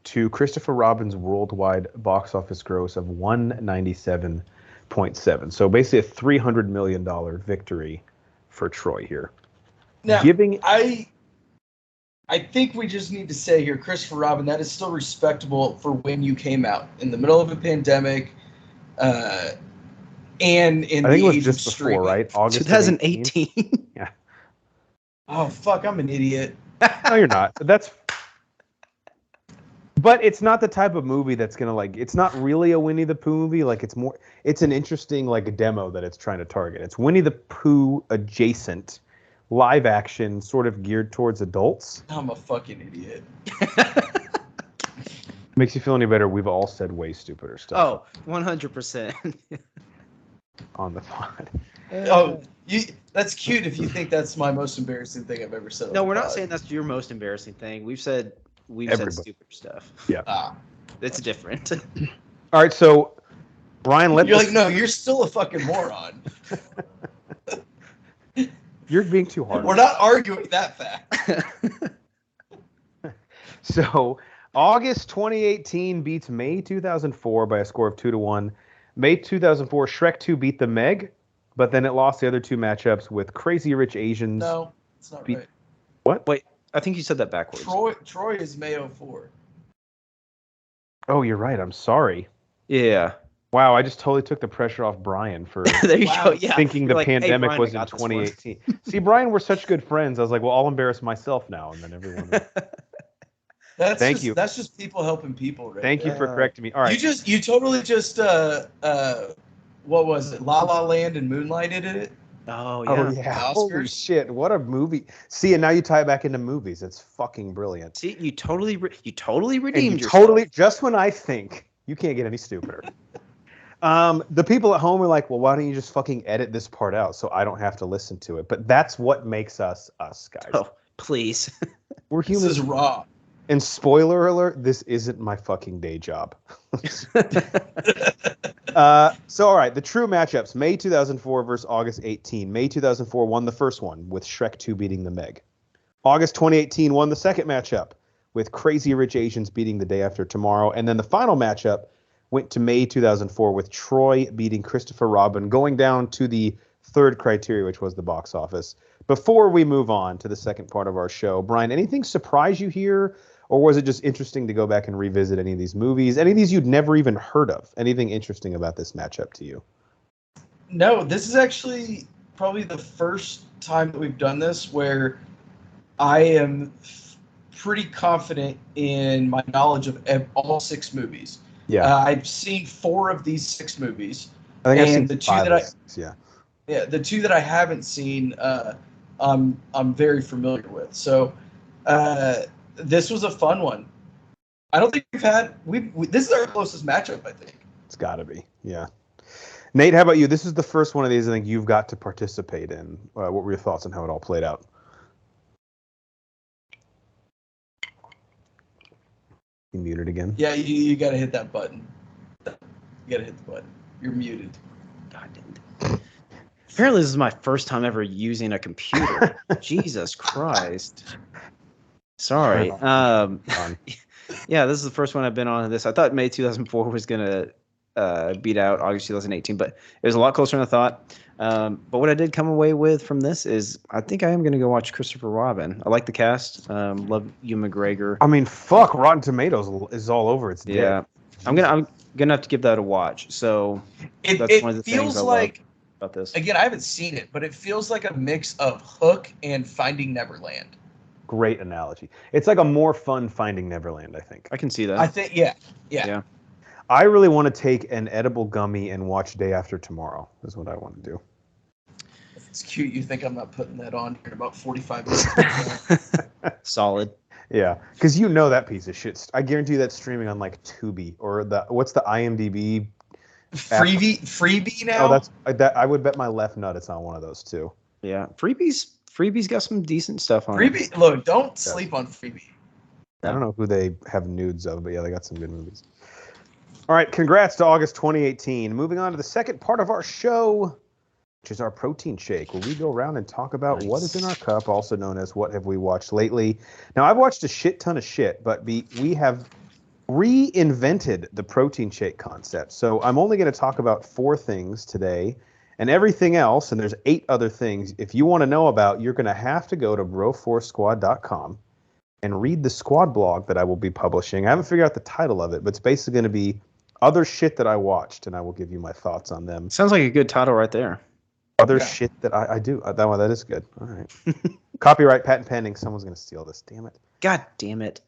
to Christopher Robin's worldwide box office gross of $197.7. So basically a $300 million victory for Troy here. Now, I think we just need to say here, Christopher Robin, that is still respectable for when you came out in the middle of a pandemic, and in I think the it was age just of before, streaming. right? August 2018. Yeah. Oh fuck, I'm an idiot. No, you're not. But it's not the type of movie that's gonna like. It's not really a Winnie the Pooh movie. Like it's an interesting like demo that it's trying to target. It's Winnie the Pooh adjacent, live action, sort of geared towards adults. I'm a fucking idiot. Makes you feel any better? We've all said way stupider stuff. Oh, 100%. On the pod. Oh, that's cute if you think that's my most embarrassing thing I've ever said. No, we're not saying that's your most embarrassing thing. We've said stupid stuff. Yeah. It's different. All right, so Brian, no, you're still a fucking moron. You're being too hard. We're not arguing that fact. So August 2018 beats May 2004 by a score of 2-1. May 2004, Shrek 2 beat the Meg, but then it lost the other two matchups with Crazy Rich Asians. No, it's not right. What? Wait, I think you said that backwards. Troy is May 04. Oh, you're right. I'm sorry. Yeah. Wow, I just totally took the pressure off Brian for There you go. Yeah. thinking You're the like, "Hey, pandemic Brian, was I in got this one." 2018. See, Brian, we're such good friends. I was like, well, I'll embarrass myself now, and then everyone. Thank you. That's just people helping people, right? Thank you for correcting me. All right. You totally just what was it? La La Land and Moonlighted it? Oh yeah. Oh yeah. Holy shit! What a movie. See, and now you tie it back into movies. It's fucking brilliant. See, you totally And redeemed yourself. totally. Just when I think you can't get any stupider. The people at home are like, well, why don't you just fucking edit this part out so I don't have to listen to it? But that's what makes us guys. Oh, please. We're This humans. is raw. And spoiler alert, this isn't my fucking day job. So, all right, the true matchups. May 2004 versus August 18. May 2004 won the first one with Shrek 2 beating the Meg. August 2018 won the second matchup with Crazy Rich Asians beating The Day After Tomorrow. And then the final matchup went to May 2004 with Troy beating Christopher Robin, going down to the third criteria, which was the box office. Before we move on to the second part of our show, Brian, anything surprise you here? Or was it just interesting to go back and revisit any of these movies? Any of these you'd never even heard of? Anything interesting about this matchup to you? No, this is actually probably the first time that we've done this where I am pretty confident in my knowledge of all 6 movies. Yeah. I've seen 4 of these 6 movies. I think I've seen the 2 5 that or 6, yeah, the 2 that I haven't seen, I'm very familiar with. So this was a fun one. I don't think this is our closest matchup, I think. It's got to be, yeah. Nate, how about you? This is the first one of these I think you've got to participate in. What were your thoughts on how it all played out? You muted again? Yeah, you got to hit that button. You got to hit the button. You're muted. God damn it. Apparently, this is my first time ever using a computer. Jesus Christ. Sorry. Yeah, this is the first one I've been on this. I thought May 2004 was going to beat out August 2018, but it was a lot closer than I thought. But what I did come away with from this is I think I am going to go watch Christopher Robin. I like the cast. Love Ewan McGregor. I mean, fuck, Rotten Tomatoes is all over. It's dead. Yeah. I'm gonna have to give that a watch. So that's one of the things I love about this. Again, I haven't seen it, but it feels like a mix of Hook and Finding Neverland. Great analogy. It's like a more fun Finding Neverland, I think. I can see that. I think, yeah. I really want to take an edible gummy and watch Day After Tomorrow, is what I want to do. It's cute. You think I'm not putting that on here in about 45 minutes? Solid. Yeah, because you know that piece of shit. I guarantee you that's streaming on like Tubi or what's the IMDb? Freebie now? Oh, I would bet my left nut it's on one of those too. Yeah, Freebie's got some decent stuff on Freebie. Look, don't sleep on Freebie. I don't know who they have nudes of, but yeah, they got some good movies. All right, congrats to August 2018. Moving on to the second part of our show, which is our protein shake, where we go around and talk about what is in our cup, also known as what have we watched lately. Now, I've watched a shit ton of shit, but we have reinvented the protein shake concept. So I'm only going to talk about 4 things today, and everything else, and there's 8 other things, if you want to know about, you're going to have to go to bro4squad.com and read the squad blog that I will be publishing. I haven't figured out the title of it, but it's basically going to be other shit that I watched, and I will give you my thoughts on them. Sounds like a good title right there. Other shit that I do. That is good. All right. Copyright, patent pending. Someone's going to steal this. Damn it. God damn it.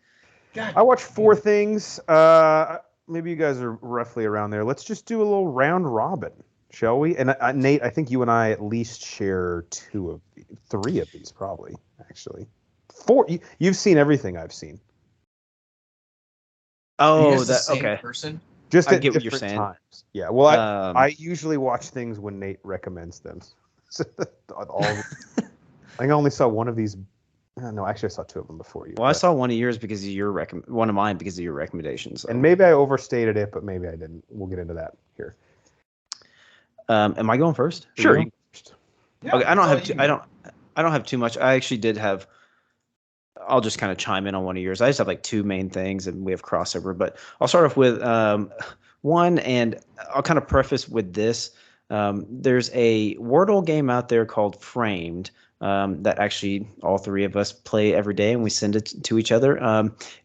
I watched 4 things. Maybe you guys are roughly around there. Let's just do a little round robin, shall we? And Nate, I think you and I at least share 3 of these, probably, actually. 4. You've seen everything I've seen. Oh, that's okay. Person? Just I at get what different you're saying. times. Yeah. Well, I usually watch things when Nate recommends them. I think I only saw one of these. No, actually, I saw 2 of them before you. Well, I saw one of yours because of your one of mine because of your recommendations. So. And maybe I overstated it, but maybe I didn't. We'll get into that here. Am I going first? Sure. You first? Yeah, okay. I don't have too much. I actually did have. I'll just kind of chime in on one of yours. I just have like 2 main things, and we have crossover. But I'll start off with one, and I'll kind of preface with this. There's a Wordle game out there called Framed that actually all 3 of us play every day, and we send it to each other.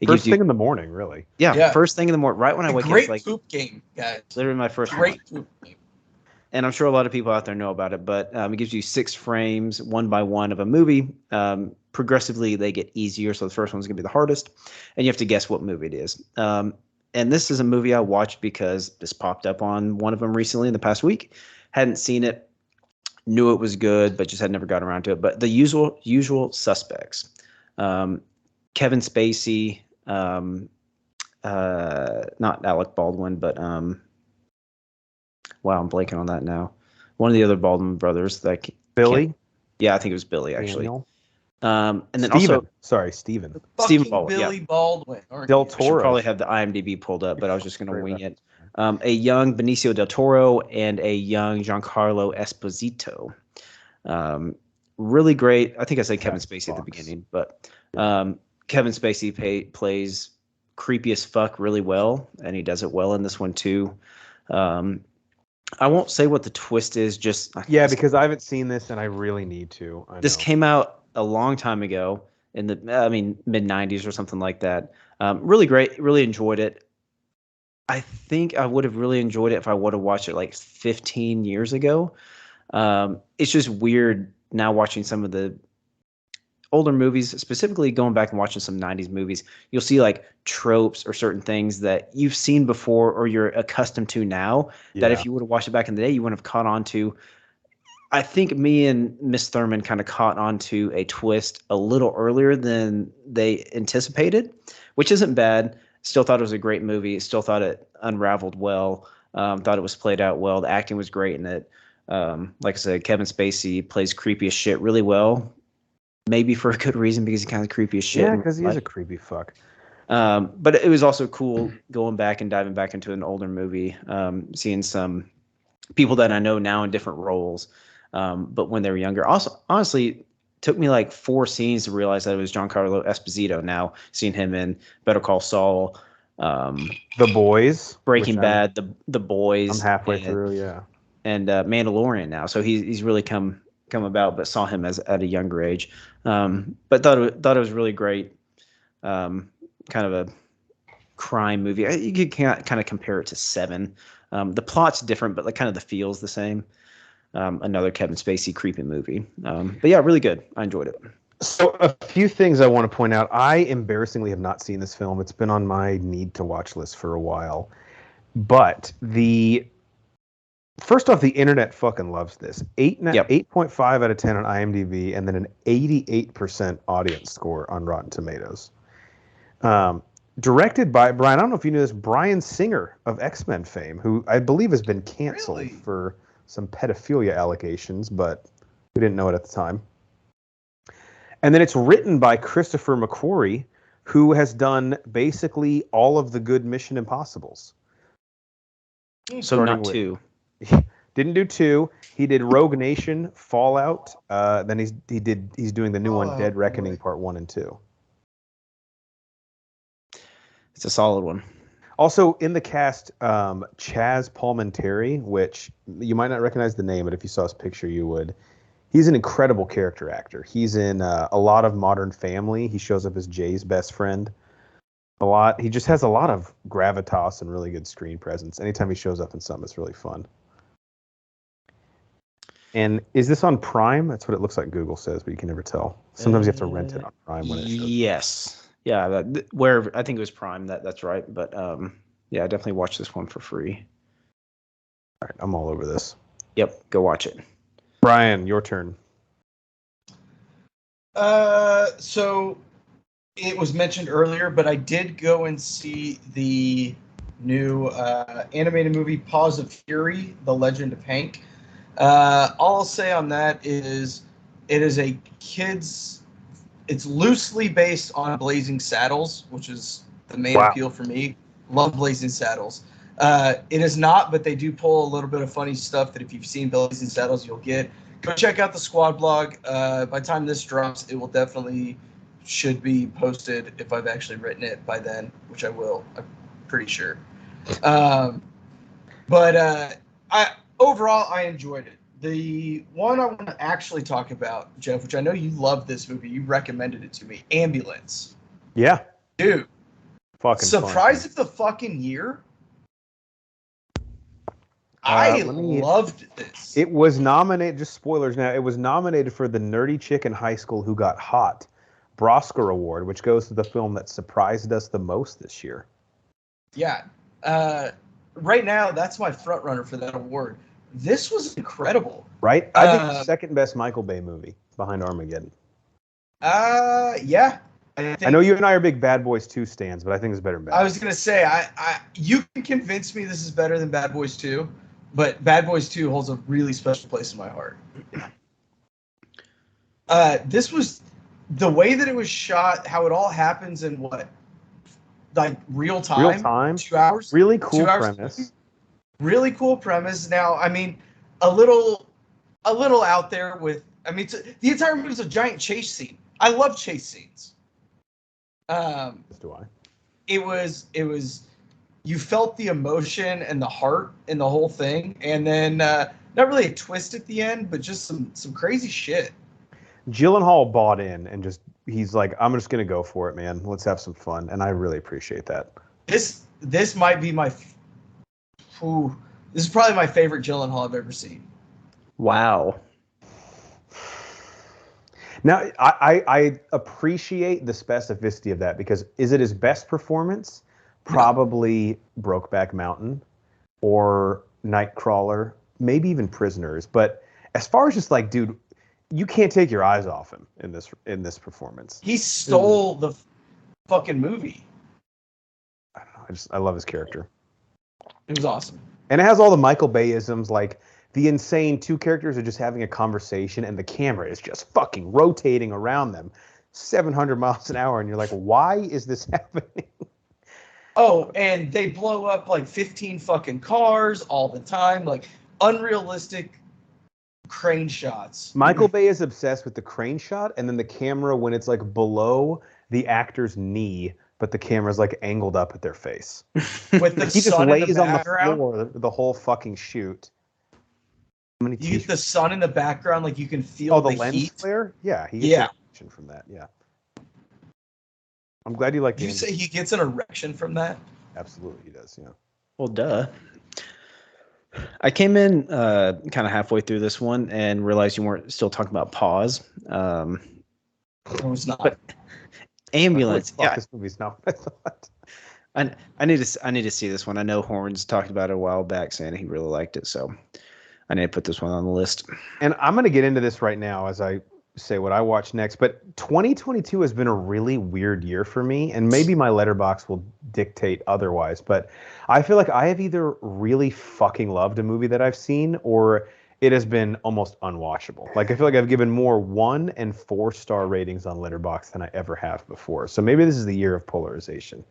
First thing in the morning, really. Yeah, first thing in the morning, right when I wake up. Great poop game, guys. Literally my first great poop game. And I'm sure a lot of people out there know about it, but it gives you 6 frames, 1 by 1 of a movie. Progressively, they get easier, so the first one's going to be the hardest, and you have to guess what movie it is. And this is a movie I watched because this popped up on one of them recently in the past week. Hadn't seen it, knew it was good, but just had never gotten around to it. But The Usual Suspects. Kevin Spacey, not Alec Baldwin, but wow, I'm blanking on that now. One of the other Baldwin brothers. Billy? Yeah, I think it was Billy, actually. Daniel? And then Steven. also Steven. Stephen Baldwin. Billy Baldwin. Del I should Toro. probably have the IMDb pulled up, but I was just going to wing it. A young Benicio del Toro and a young Giancarlo Esposito. Really great. I think I said Kevin Spacey at the beginning, but Kevin Spacey plays creepy as fuck really well, and he does it well in this one too. I won't say what the twist is. Yeah, because I haven't seen this and I really need to. I this know. came out a long time ago in the mid '90s or something like that. Really great. Really enjoyed it. I think I would have really enjoyed it if I would have watched it like 15 years ago. It's just weird now watching some of the older movies, specifically going back and watching some 90s movies. You'll see like tropes or certain things that you've seen before or you're accustomed to now that if you would have watched it back in the day, you wouldn't have caught on to. I think me and Miss Thurman kind of caught on to a twist a little earlier than they anticipated, which isn't bad. Still thought it was a great movie. Still thought it unraveled well. Thought it was played out well. The acting was great in it. Like I said, Kevin Spacey plays creepy as shit really well. Maybe for a good reason because he's kind of creepy as shit. Yeah, because he is a creepy fuck. But it was also cool going back and diving back into an older movie, seeing some people that I know now in different roles. But when they were younger, also honestly, took me like 4 scenes to realize that it was Giancarlo Esposito. Now seeing him in Better Call Saul, The Boys, Breaking Bad, the Boys. I'm halfway through, yeah, and Mandalorian now. So he's really come about, but saw him at a younger age. But thought it was really great. Kind of a crime movie. You could kind of compare it to Seven. The plot's different, but like kind of the feel's the same. Another Kevin Spacey creepy movie. But yeah, really good. I enjoyed it. So a few things I want to point out. I embarrassingly have not seen this film. It's been on my need to watch list for a while. But first off, the internet fucking loves this. 8.5 out of 10 on IMDb, and then an 88% audience score on Rotten Tomatoes. Directed by Brian. I don't know if you knew this. Bryan Singer of X-Men fame, who I believe has been canceled for some pedophilia allegations, but we didn't know it at the time. And then it's written by Christopher McQuarrie, who has done basically all of the good Mission Impossibles. So not 2. Didn't do 2. He did Rogue Nation, Fallout. Then he's doing the new one, Dead Reckoning Part 1 and 2. It's a solid one. Also in the cast, Chaz Palminteri, which you might not recognize the name, but if you saw his picture, you would. He's an incredible character actor. He's in a lot of Modern Family. He shows up as Jay's best friend a lot. He just has a lot of gravitas and really good screen presence. Anytime he shows up in something, it's really fun. And is this on Prime? That's what it looks like Google says, but you can never tell. Sometimes you have to rent it on Prime when it shows. Yes. Yeah, wherever I think it was Prime. That's right. But yeah, I definitely watched this one for free. All right, I'm all over this. Yep, go watch it. Brian, your turn. So it was mentioned earlier, but I did go and see the new animated movie Paws of Fury: The Legend of Hank. All I'll say on that is it is a kids. It's loosely based on Blazing Saddles, which is the main appeal for me. Love Blazing Saddles. It is not, but they do pull a little bit of funny stuff that if you've seen Blazing Saddles, you'll get. Go check out the Squad blog. By the time this drops, it will definitely should be posted if I've actually written it by then, which I will. I'm pretty sure. But overall, I enjoyed it. The one I want to actually talk about, Jeff, which I know you love this movie. You recommended it to me. Ambulance. Yeah. Dude. Fucking Surprise fun. of the fucking year? I loved this. It was nominated, just spoilers now, it was nominated for the Nerdy Chick in High School Who Got Hot Brosker Award, which goes to the film that surprised us the most this year. Yeah. Right now, that's my front runner for that award. This was incredible. Right? I think the second best Michael Bay movie behind Armageddon. Yeah. I know you and I are big Bad Boys 2 stands, but I think it's better than Bad Boys. I was going to say, you can convince me this is better than Bad Boys 2, but Bad Boys 2 holds a really special place in my heart. This was the way that it was shot, how it all happens in what? Like real time? Real time. 2 hours? Really cool premise. Really cool premise. Now, I mean, a little out there with, I mean, the entire movie is a giant chase scene. I love chase scenes. Do I? it was you felt the emotion and the heart in the whole thing, and then not really a twist at the end, but just some crazy shit. Gyllenhaal bought in and he's like, I'm just gonna go for it, man. Let's have some fun, and I really appreciate that. This might be ooh, this is probably my favorite Gyllenhaal I've ever seen. Wow. Now, I appreciate the specificity of that, because is it his best performance? Probably Brokeback Mountain or Nightcrawler, maybe even Prisoners. But as far as just like, dude, you can't take your eyes off him in this performance. He stole the fucking movie. I don't know. I love his character. It was awesome. And it has all the Michael Bay-isms, like the insane two characters are just having a conversation and the camera is just fucking rotating around them 700 miles an hour. And you're like, why is this happening? Oh, and they blow up like 15 fucking cars all the time, like unrealistic crane shots. Michael Bay is obsessed with the crane shot, and then the camera when it's like below the actor's knee, but the camera's like angled up at their face. With the he just sun lays in the on the background. floor the whole fucking shoot. How many You get the sun in the background, like you can feel the the lens heat. flare? Yeah, he gets an erection from that. Yeah. I'm glad you like. Did you say he gets an erection from that? Absolutely, he does. Yeah. Well, duh. I came in kind of halfway through this one and realized you weren't still talking about Pause. It was not. But Ambulance. Yeah, this movie's not what I thought. I need to see this one. I know Horns talked about it a while back, saying he really liked it, so I need to put this one on the list. And I'm going to get into this right now as I say what I watch next. But 2022 has been a really weird year for me, and maybe my letterbox will dictate otherwise. But I feel like I have either really fucking loved a movie that I've seen, or it has been almost unwatchable. Like, I feel like I've given more 1 and 4-star ratings on Letterboxd than I ever have before. So maybe this is the year of polarization.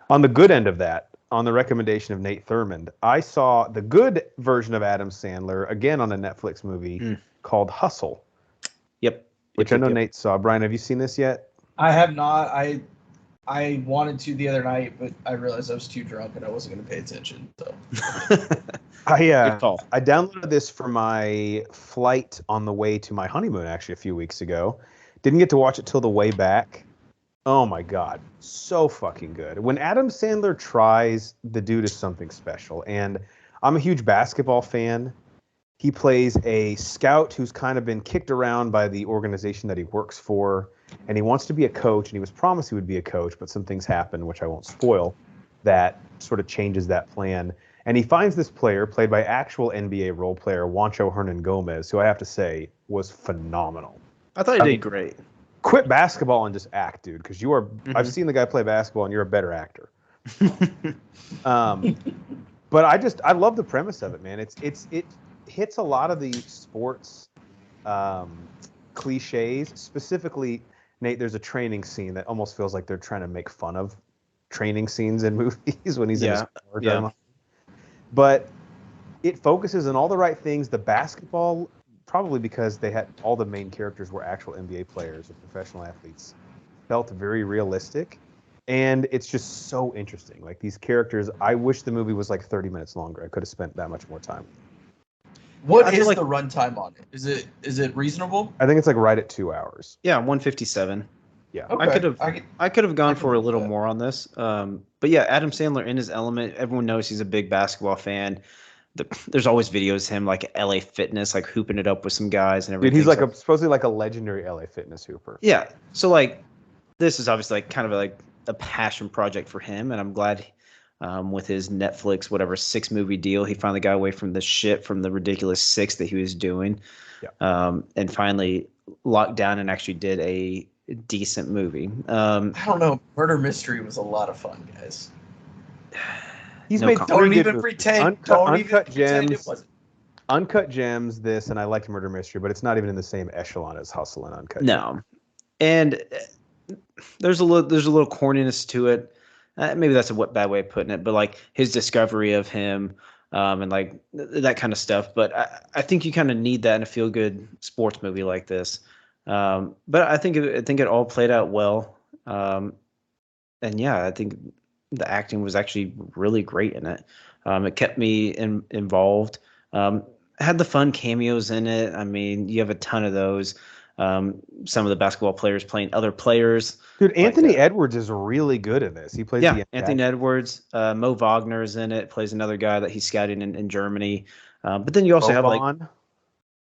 On the good end of that, on the recommendation of Nate Thurmond, I saw the good version of Adam Sandler, again on a Netflix movie called Hustle. Yep. Which I know Nate saw. Brian, have you seen this yet? I have not. I wanted to the other night, but I realized I was too drunk and I wasn't going to pay attention. So I downloaded this for my flight on the way to my honeymoon actually a few weeks ago. Didn't get to watch it till the way back. Oh my God, so fucking good. When Adam Sandler tries, the dude is something special. And I'm a huge basketball fan. He plays a scout who's kind of been kicked around by the organization that he works for, and he wants to be a coach, and he was promised he would be a coach, but some things happen, which I won't spoil, that sort of changes that plan. And he finds this player, played by actual NBA role player Juancho Hernan-Gomez, who I have to say was phenomenal. I thought he did great. Quit basketball and just act, dude, because you are. I've seen the guy play basketball, and you're a better actor. But I love the premise of it, man. It hits a lot of the sports cliches. Specifically, Nate, there's a training scene that almost feels like they're trying to make fun of training scenes in movies when he's in his car. Yeah. But it focuses on all the right things. The basketball, probably because they had all the main characters were actual NBA players or professional athletes, felt very realistic. And it's just so interesting. Like, these characters, I wish the movie was like 30 minutes longer. I could have spent that much more time. What is the runtime on it? Is it reasonable? I think it's like right at 2 hours. Yeah, 157. Yeah. Okay. I could have gone for a little more on this. But yeah, Adam Sandler in his element. Everyone knows he's a big basketball fan. There's always videos of him like at LA Fitness, like hooping it up with some guys and everything. Dude, he's like supposedly like a legendary LA Fitness hooper. Yeah. So like, this is obviously like kind of like a passion project for him, and I'm glad with his Netflix 6-movie deal, he finally got away from the shit from the ridiculous 6 that he was doing, and finally locked down and actually did a decent movie. I don't know. Murder Mystery was a lot of fun, guys. He's made don't even pretend. Uncut Gems. It wasn't. Uncut Gems. This, and I liked Murder Mystery, but it's not even in the same echelon as Hustle and Uncut. No, and there's a little corniness to it. Maybe that's a bad way of putting it, but like his discovery of him, and like that kind of stuff. But I think you kind of need that in a feel-good sports movie like this. But I think it all played out well. and yeah, I think the acting was actually really great in it. It kept me involved. Had the fun cameos in it. I mean, you have a ton of those. Some of the basketball players playing other players. Dude, Like, Anthony Edwards is really good in this. He plays yeah, the Anthony antagonist. Edwards, Mo Wagner's in it, plays another guy that he's scouting in Germany. But then you also have like, Boban.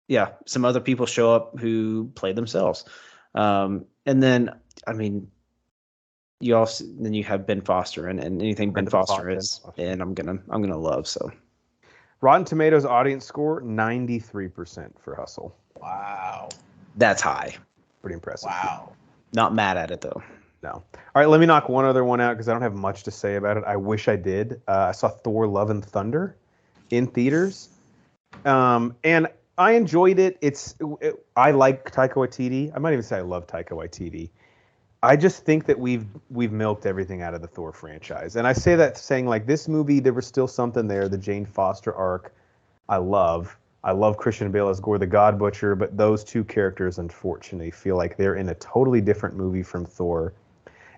yeah, some other people show up who play themselves. And then, I mean, you also then you have Ben Foster and anything Ben Foster Ben is, Foster. and I'm gonna love. So Rotten Tomatoes audience score 93% for Hustle. Wow. that's high. Pretty impressive. Wow. Not mad at it though. No. All right, let me knock one other one out because I don't have much to say about it. I wish I did. I saw Thor: Love and Thunder in theaters, and I enjoyed it. I like Taika Waititi. I might even say I love Taika Waititi. I just think that we've milked everything out of the Thor franchise, and I say that saying like this movie, there was still something there. The Jane Foster arc, I love. I love Christian Bale as Gore the God Butcher, but those two characters, unfortunately, feel like they're in a totally different movie from Thor.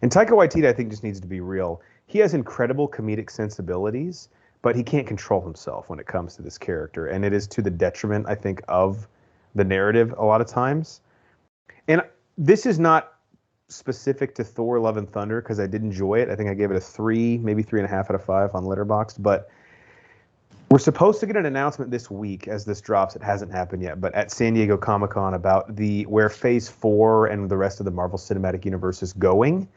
And Taika Waititi, I think, just needs to be real. He has incredible comedic sensibilities, but he can't control himself when it comes to this character, and it is to the detriment, I think, of the narrative a lot of times. And this is not specific to Thor: Love and Thunder because I did enjoy it. I think I gave it a 3, maybe 3.5 out of 5 on Letterboxd. But we're supposed to get an announcement this week as this drops. It hasn't happened yet, but at San Diego Comic-Con about where Phase 4 and the rest of the Marvel Cinematic Universe is going.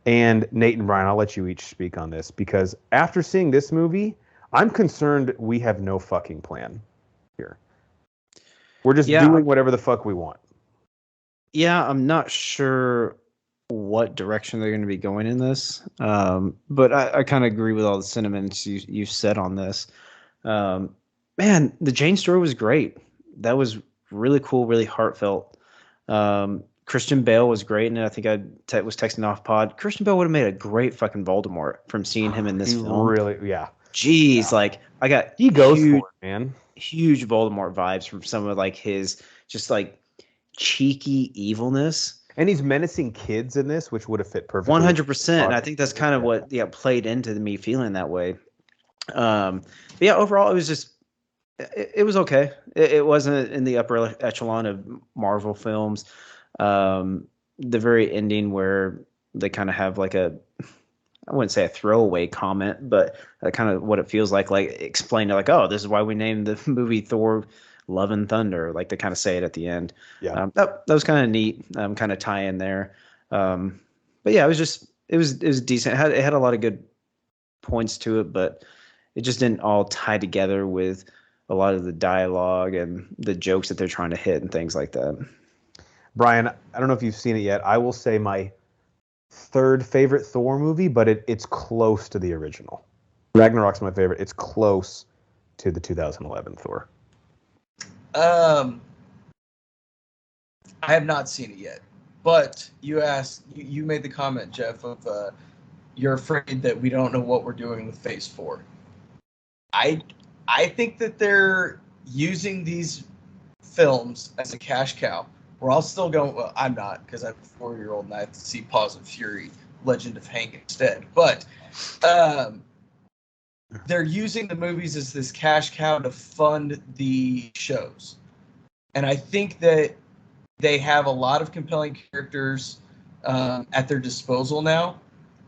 And Nate and Brian, I'll let you each speak on this because after seeing this movie, I'm concerned we have no fucking plan here. We're just doing whatever the fuck we want. Yeah, I'm not sure what direction they're going to be going in this, but I kind of agree with all the sentiments you said on this. Man, the Jane story was great. That was really cool, really heartfelt. Christian Bale was great, and I think I was texting off pod. Christian Bale would have made a great fucking Voldemort from seeing him in this film. Really, yeah. Jeez, like I got he goes for it, man. Huge Voldemort vibes from some of like his just like cheeky evilness. And he's menacing kids in this, which would have fit perfectly. 100%. And I think that's kind of what played into me feeling that way. But yeah, overall, it was just it was okay. It wasn't in the upper echelon of Marvel films. The very ending where they kind of have like I wouldn't say a throwaway comment, but kind of what it feels like explain to like, oh, this is why we named the movie Thor Love and Thunder. Like they kind of say it at the end. Yeah. That was kind of neat. Kind of tie in there. But yeah, it was decent. It had a lot of good points to it, but it just didn't all tie together with a lot of the dialogue and the jokes that they're trying to hit and things like that. Brian, I don't know if you've seen it yet. I will say my third favorite Thor movie, but it's close to the original. Ragnarok's my favorite. It's close to the 2011 Thor. I have not seen it yet, but you made the comment, Jeff, of you're afraid that we don't know what we're doing with Phase 4. I think that they're using these films as a cash cow. We're all still going. Well, I'm not because I'm a 4-year-old and I have to see Paws of Fury, Legend of Hank instead. But they're using the movies as this cash cow to fund the shows, and I think that they have a lot of compelling characters at their disposal now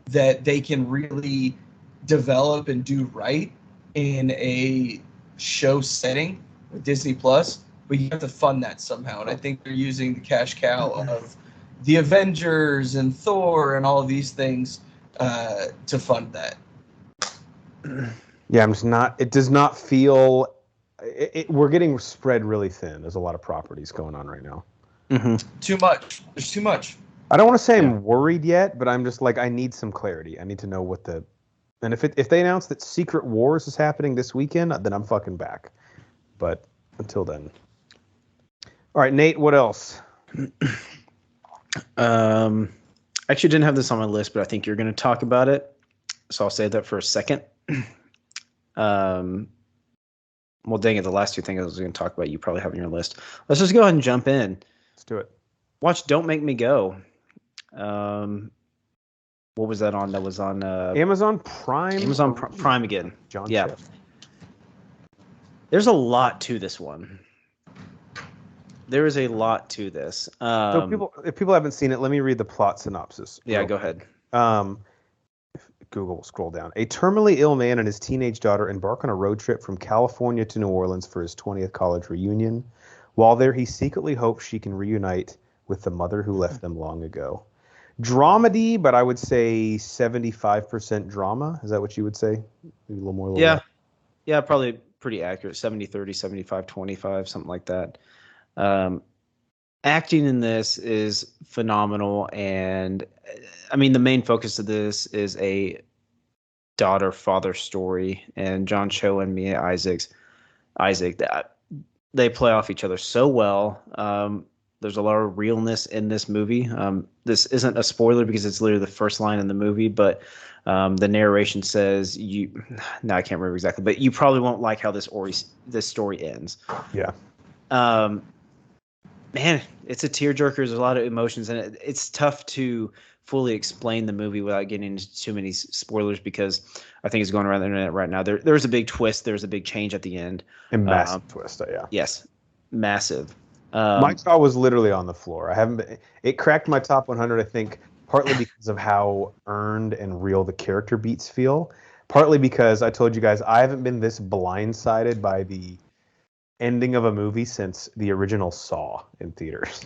that they can really develop and do right in a show setting with Disney Plus, but you have to fund that somehow. And I think they're using the cash cow of the Avengers and Thor and all of these things to fund that. Yeah, it does not feel, we're getting spread really thin. There's a lot of properties going on right now. Mm-hmm. Too much. There's too much. I don't want to say I'm worried yet, but I'm just like, I need some clarity. I need to know and if they announce that Secret Wars is happening this weekend, then I'm fucking back. But until then. All right, Nate, what else? Actually didn't have this on my list, but I think you're going to talk about it. So I'll save that for a second. Well, dang it, the last two things I was going to talk about, you probably have on your list. Let's just go ahead and jump in. Let's do it. Watch Don't Make Me Go. What was that on? That was on Amazon Prime. Prime again. John Yeah. Cho. There's a lot to this one. There is a lot to this. So if people haven't seen it, let me read the plot synopsis. Yeah, go ahead. Google will scroll down. A terminally ill man and his teenage daughter embark on a road trip from California to New Orleans for his 20th college reunion. While there, he secretly hopes she can reunite with the mother who left them long ago. Dramedy, but I would say 75% drama. Is that what you would say? Maybe a little more. Yeah. Yeah, probably pretty accurate. 70-30, 75-25, something like that. Acting in this is phenomenal. And I mean, the main focus of this is a daughter-father story. And John Cho and Mia Isaac, they play off each other so well. There's a lot of realness in this movie. This isn't a spoiler because it's literally the first line in the movie, but the narration says I can't remember exactly, but you probably won't like how this story ends. Yeah. Man, it's a tearjerker. There's a lot of emotions, and it's tough to fully explain the movie without getting into too many spoilers because I think it's going around the internet right now. There's a big twist. There's a big change at the end. A massive twist, yeah. Yes, massive. My jaw was literally on the floor. It cracked my top 100, I think, partly because of how earned and real the character beats feel. Partly because I told you guys I haven't been this blindsided by the ending of a movie since the original Saw in theaters.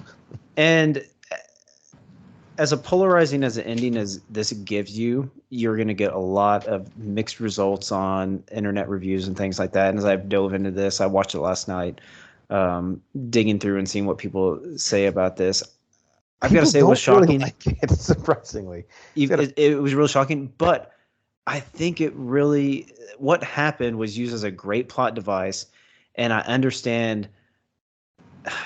And as a polarizing as an ending as this gives you, you're going to get a lot of mixed results on internet reviews and things like that. And as I've dove into this, I watched it last night, digging through and seeing what people say about this. I've got to say it was shocking. Really like it, surprisingly. It was really shocking, but I think what happened was used as a great plot device. And I understand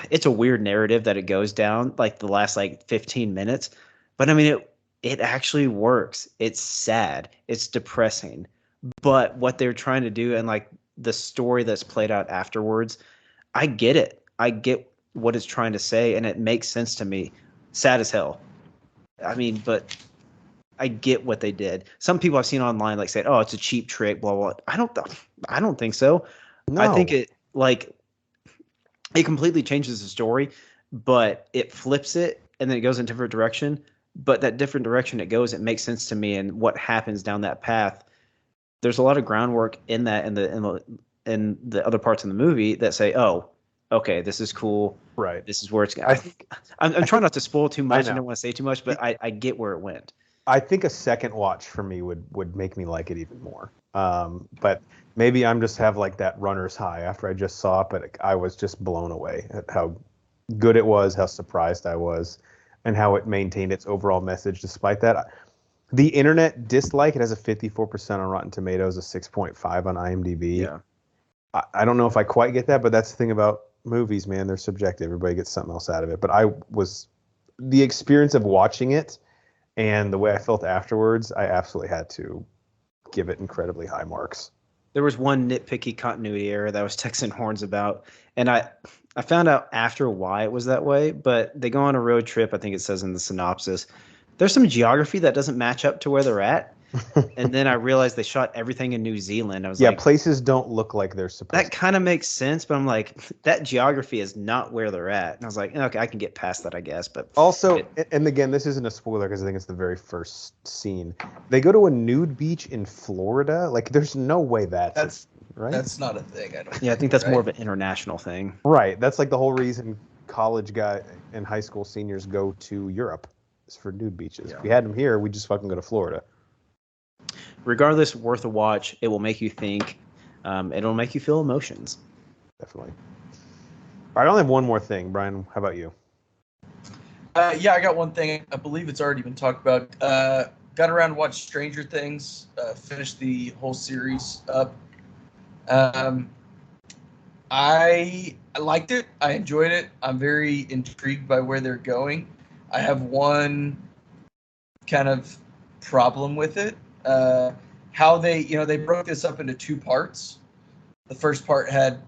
it's a weird narrative that it goes down like the last 15 minutes. But I mean, it actually works. It's sad. It's depressing. But what they're trying to do and the story that's played out afterwards, I get it. I get what it's trying to say. And it makes sense to me. Sad as hell. I mean, but I get what they did. Some people I've seen online say, "Oh, it's a cheap trick." Blah blah. I don't think so. No. I think it completely changes the story, but it flips it and then it goes in a different direction. But that different direction it goes, it makes sense to me. And what happens down that path, there's a lot of groundwork in that in the other parts of the movie that say, "Oh, okay, this is cool. Right. This is where it's." I'm trying not to spoil too much. I don't want to say too much, but I get where it went. I think a second watch for me would make me like it even more. But maybe I'm just have that runner's high after I just saw it, but I was just blown away at how good it was, how surprised I was, and how it maintained its overall message despite that. The internet dislike it has a 54% on Rotten Tomatoes, a 6.5 on IMDb. Yeah. I don't know if I quite get that, but that's the thing about movies, man. They're subjective. Everybody gets something else out of it. But the experience of watching it and the way I felt afterwards, I absolutely had to give it incredibly high marks. There was one nitpicky continuity error that I was texting Horns about, and I found out after why it was that way, but they go on a road trip, I think it says in the synopsis. There's some geography that doesn't match up to where they're at. And then I realized they shot everything in New Zealand. I was places don't look like they're supposed to. That kind of makes sense, but I'm like, that geography is not where they're at. And I was like, okay, I can get past that, I guess. But also, and again, this isn't a spoiler because I think it's the very first scene. They go to a nude beach in Florida. There's no way that's right. That's not a thing. I don't. Yeah, I think that's more of an international thing. Right. That's the whole reason college guy and high school seniors go to Europe is for nude beaches. Yeah. If we had them here, we'd just fucking go to Florida. Regardless, worth a watch. It will make you think. It'll make you feel emotions. Definitely. All right, I only have one more thing. Brian, how about you? Yeah, I got one thing. I believe it's already been talked about. Got around to watch Stranger Things. Finished the whole series up. I liked it. I enjoyed it. I'm very intrigued by where they're going. I have one kind of problem with it. How they broke this up into two parts. The first part had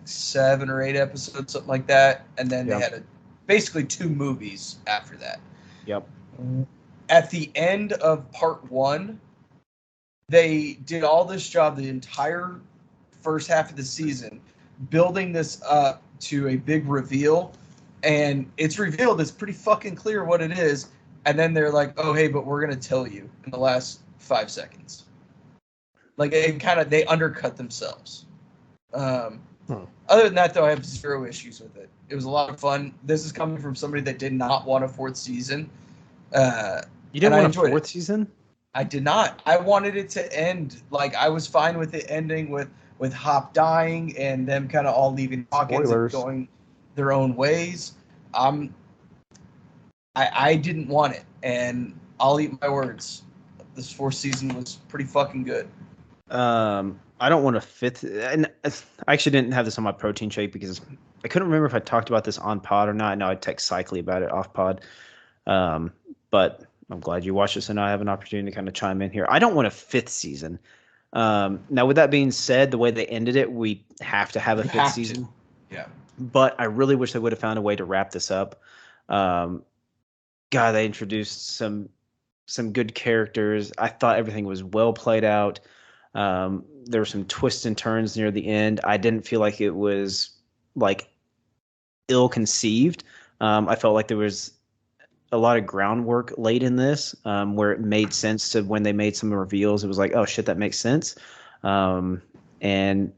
7 or 8 episodes, something like that, and then they had basically 2 movies after that. Yep. at the end of part 1, they did all this job the entire first half of the season, building this up to a big reveal, and it's revealed. It's pretty fucking clear what it is, and then they're like, "Oh, hey, but we're gonna tell you in the last 5 seconds." Like they undercut themselves. Other than that, though, I have zero issues with it. It was a lot of fun. This is coming from somebody that did not want a 4th season. You didn't want a 4th season? I did not. I wanted it to end. Like, I was fine with it ending with Hop dying and them kind of all leaving Hawkins and going their own ways. I didn't want it, and I'll eat my words. This 4th season was pretty fucking good. I don't want a 5th, and I actually didn't have this on my protein shake because I couldn't remember if I talked about this on pod or not. I know I text Cycly about it off pod, but I'm glad you watched this, and I have an opportunity to kind of chime in here. I don't want a 5th season. Now, with that being said, the way they ended it, we have to have a 5th season. Yeah. But I really wish they would have found a way to wrap this up. God, they introduced some good characters. I thought everything was well played out. There were some twists and turns near the end. I didn't feel like it was like ill-conceived. I felt like there was a lot of groundwork laid in this, where it made sense to when they made some reveals. It was like, oh shit, that makes sense. And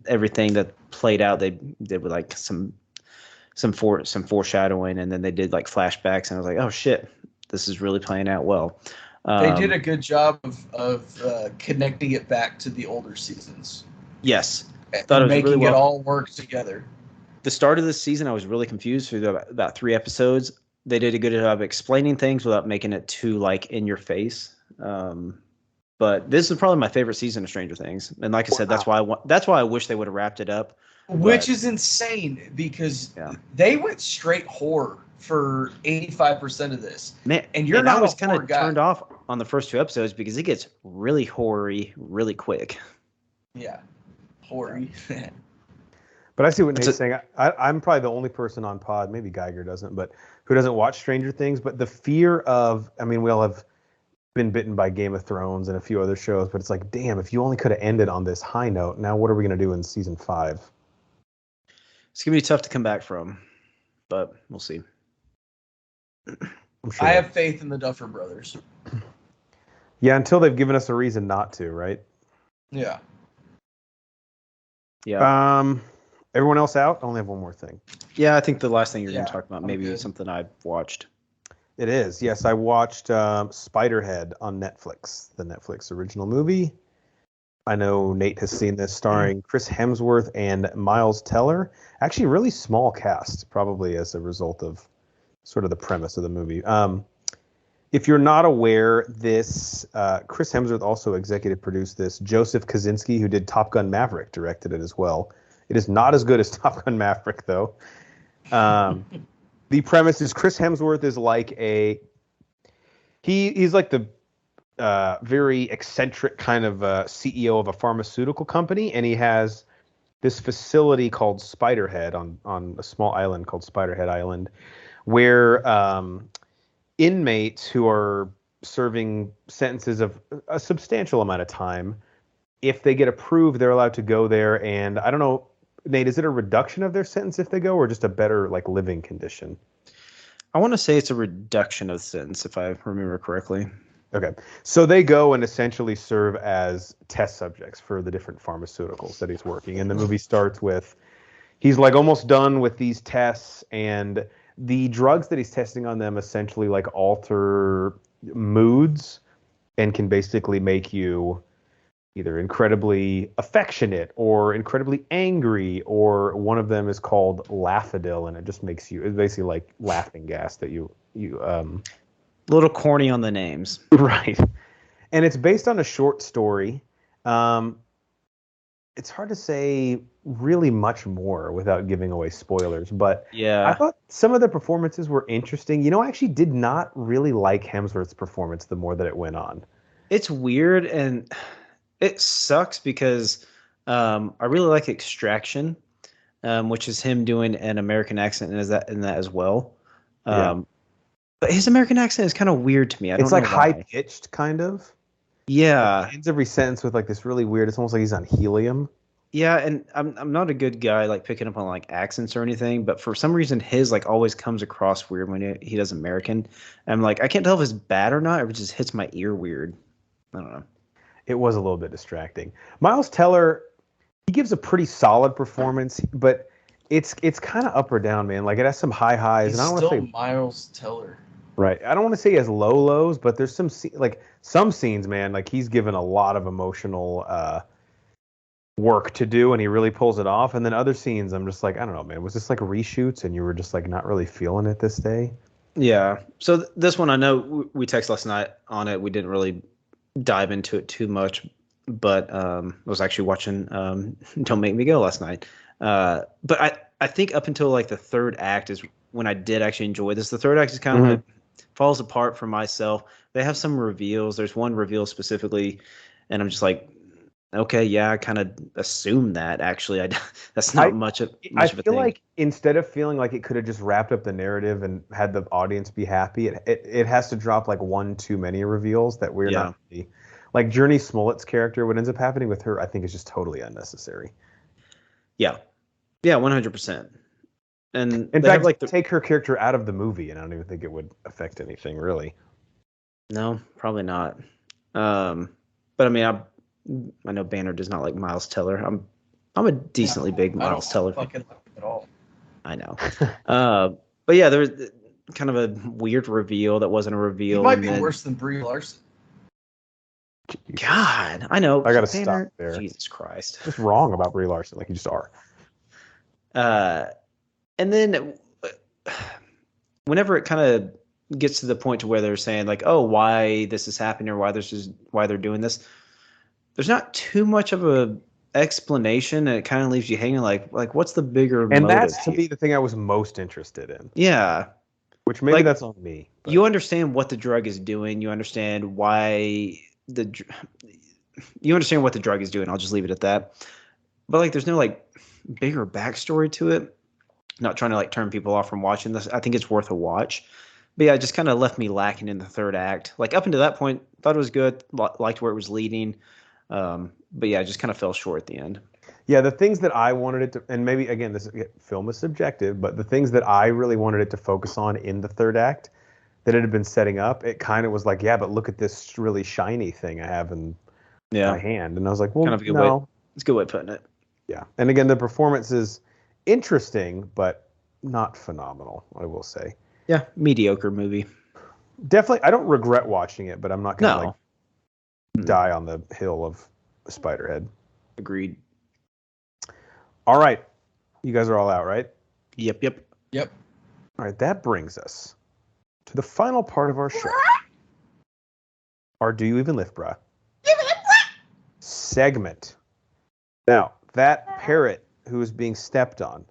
everything that played out, they did with like some foreshadowing, and then they did like flashbacks, and I was like, oh shit, this is really playing out well. They did a good job of connecting it back to the older seasons. Yes. Thought it was making really it all work together. The start of this season, I was really confused through about 3 episodes. They did a good job explaining things without making it too like in your face. But this is probably my favorite season of Stranger Things, and like I said, that's why I wish they would have wrapped it up. Which is insane because they went straight horror for 85% of this. Man, and I was kind of turned off on the first 2 episodes because it gets really horror-y really quick. Yeah, horror-y. But I see what Nate's saying. I'm probably the only person on pod, maybe Geiger doesn't, but who doesn't watch Stranger Things. But the fear of, I mean, we all have been bitten by Game of Thrones and a few other shows, but it's like, damn, if you only could have ended on this high note, now what are we going to do in season 5? It's going to be tough to come back from, but we'll see. I'm sure I have faith in the Duffer Brothers. Yeah, until they've given us a reason not to, right? Yeah. Yeah. Everyone else out? I only have one more thing. Yeah, I think the last thing you're going to talk about maybe something I've watched. It is. Yes, I watched Spiderhead on Netflix, the Netflix original movie. I know Nate has seen this, starring Chris Hemsworth and Miles Teller. Actually, really small cast, probably as a result of sort of the premise of the movie. If you're not aware, this Chris Hemsworth also executive produced this. Joseph Kosinski, who did Top Gun Maverick, directed it as well. It is not as good as Top Gun Maverick, though. The premise is Chris Hemsworth is like he's like the very eccentric kind of CEO of a pharmaceutical company, and he has this facility called Spiderhead on a small island called Spiderhead Island, where inmates who are serving sentences of a substantial amount of time, if they get approved, they're allowed to go there. And I don't know, Nate, is it a reduction of their sentence if they go, or just a better like living condition? I want to say it's a reduction of sentence, if I remember correctly. Okay. So they go and essentially serve as test subjects for the different pharmaceuticals that he's working. And the movie starts with, he's like almost done with these tests, and the drugs that he's testing on them essentially like alter moods and can basically make you either incredibly affectionate or incredibly angry, or one of them is called Laphadil, and it just makes you, it's basically like laughing gas that you a little corny on the names. Right. And it's based on a short story. It's hard to say really much more without giving away spoilers, but yeah, I thought some of the performances were interesting. You know, I actually did not really like Hemsworth's performance the more that it went on. It's weird, and it sucks because I really like Extraction, which is him doing an American accent in that as well. But his American accent is kind of weird to me. I don't It's know like high why. pitched, kind of. Yeah, Ends every sentence with like this really weird. It's almost like he's on helium. yeah, and I'm not a good guy like picking up on like accents or anything, but for some reason his like always comes across weird when he does American. I'm like I can't tell if it's bad or not, or if it just hits my ear weird. I don't know. It was a little bit distracting. Miles Teller, he gives a pretty solid performance, but it's kind of up or down, man. Like it has some high highs, He's and I don't want still to say Miles Teller. right. I don't want to say he has low lows, but there's like some scenes, man. Like he's given a lot of emotional work to do, and he really pulls it off. And then other scenes, I'm just like, I don't know, man. Was this like reshoots, and you were just like not really feeling it this day? Yeah. So this one I know we texted last night on it. We didn't really dive into it too much, but I was actually watching Don't Make Me Go last night. But I think up until like the third act is when I did actually enjoy this. The third act is kind of like falls apart for myself. They have some reveals. There's one reveal specifically, and I'm just like, okay, yeah, I kind of assume that actually. That's not much of I a feel thing. like instead of feeling like it could have just wrapped up the narrative and had the audience be happy, it has to drop like one too many reveals that we're not really, like Journey Smollett's character. What ends up happening with her, I think, is just totally unnecessary. Yeah, 100%. And In they have fact, like take her character out of the movie, and I don't even think it would affect anything really. no, probably not. But I mean, I know Banner does not like Miles Teller. I'm a decently big Miles Teller fan. Fucking like him at all. I know. But yeah, there was kind of a weird reveal that wasn't a reveal. He might be worse than Brie Larson. God, I know. I gotta Banner, stop there. Jesus Christ. Just wrong about Brie Larson, like you just are. And then whenever it kind of gets to the point to where they're saying like, oh, why this is happening or why they're doing this, there's not too much of a explanation, and it kind of leaves you hanging like what's the bigger And motive that's to here? me the thing I was most interested in. Yeah. Which maybe Like, that's on me. But. You understand what the drug is doing. You understand why you understand what the drug is doing. I'll just leave it at that. But like, there's no like bigger backstory to it. Not trying to like turn people off from watching this. I think it's worth a watch. But yeah, it just kind of left me lacking in the third act. Like up until that point, thought it was good. Liked where it was leading. But yeah, it just kind of fell short at the end. Yeah, the things that I wanted it to, and maybe again, this film is subjective, but the things that I really wanted it to focus on in the third act that it had been setting up, it kind of was like, yeah, but look at this really shiny thing I have in my hand, and I was like, well, kind of a good no, way. It's a good way of putting it. Yeah, and again, the performance is interesting, but not phenomenal, I will say. Yeah, mediocre movie. Definitely, I don't regret watching it, but I'm not gonna No. like die on the hill of Spiderhead. Agreed. All right, you guys are all out, right? Yep. All right, that brings us to the final part of our show. Our Do You Even Lift, Bruh? Segment. Now, that parrot who is being stepped on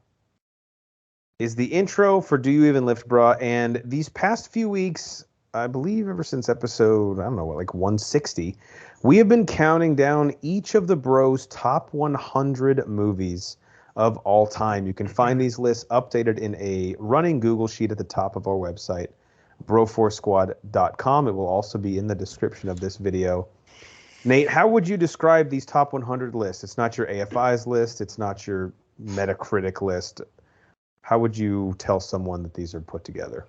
is the intro for Do You Even Lift, Bruh? And these past few weeks, I believe ever since episode, I don't know, like 160, we have been counting down each of the bros' top 100 movies of all time. You can find these lists updated in a running Google sheet at the top of our website, broforcesquad.com. It will also be in the description of this video. Nate, how would you describe these top 100 lists? It's not your AFI's list. It's not your Metacritic list. How would you tell someone that these are put together?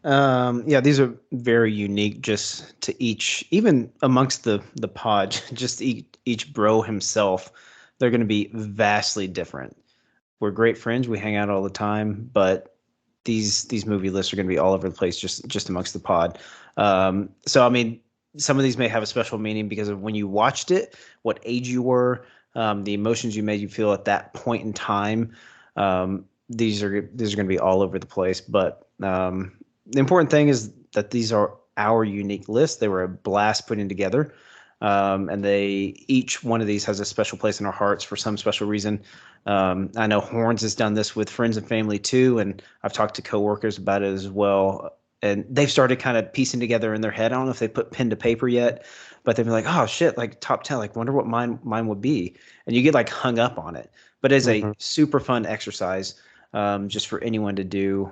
Yeah, these are very unique just to each, even amongst the pod, just each bro himself. They're going to be vastly different. We're great friends. We hang out all the time, but these movie lists are going to be all over the place just amongst the pod. So, I mean, some of these may have a special meaning because of when you watched it, what age you were, the emotions you made you feel at that point in time. These are going to be all over the place. But the important thing is that these are our unique lists. They were a blast putting together. And each one of these has a special place in our hearts for some special reason. I know Horns has done this with friends and family too, and I've talked to coworkers about it as well. And they've started kind of piecing together in their head. I don't know if they put pen to paper yet, but they've been like, "Oh shit, like top 10, like wonder what mine would be." And you get like hung up on it, but it's a super fun exercise, just for anyone to do.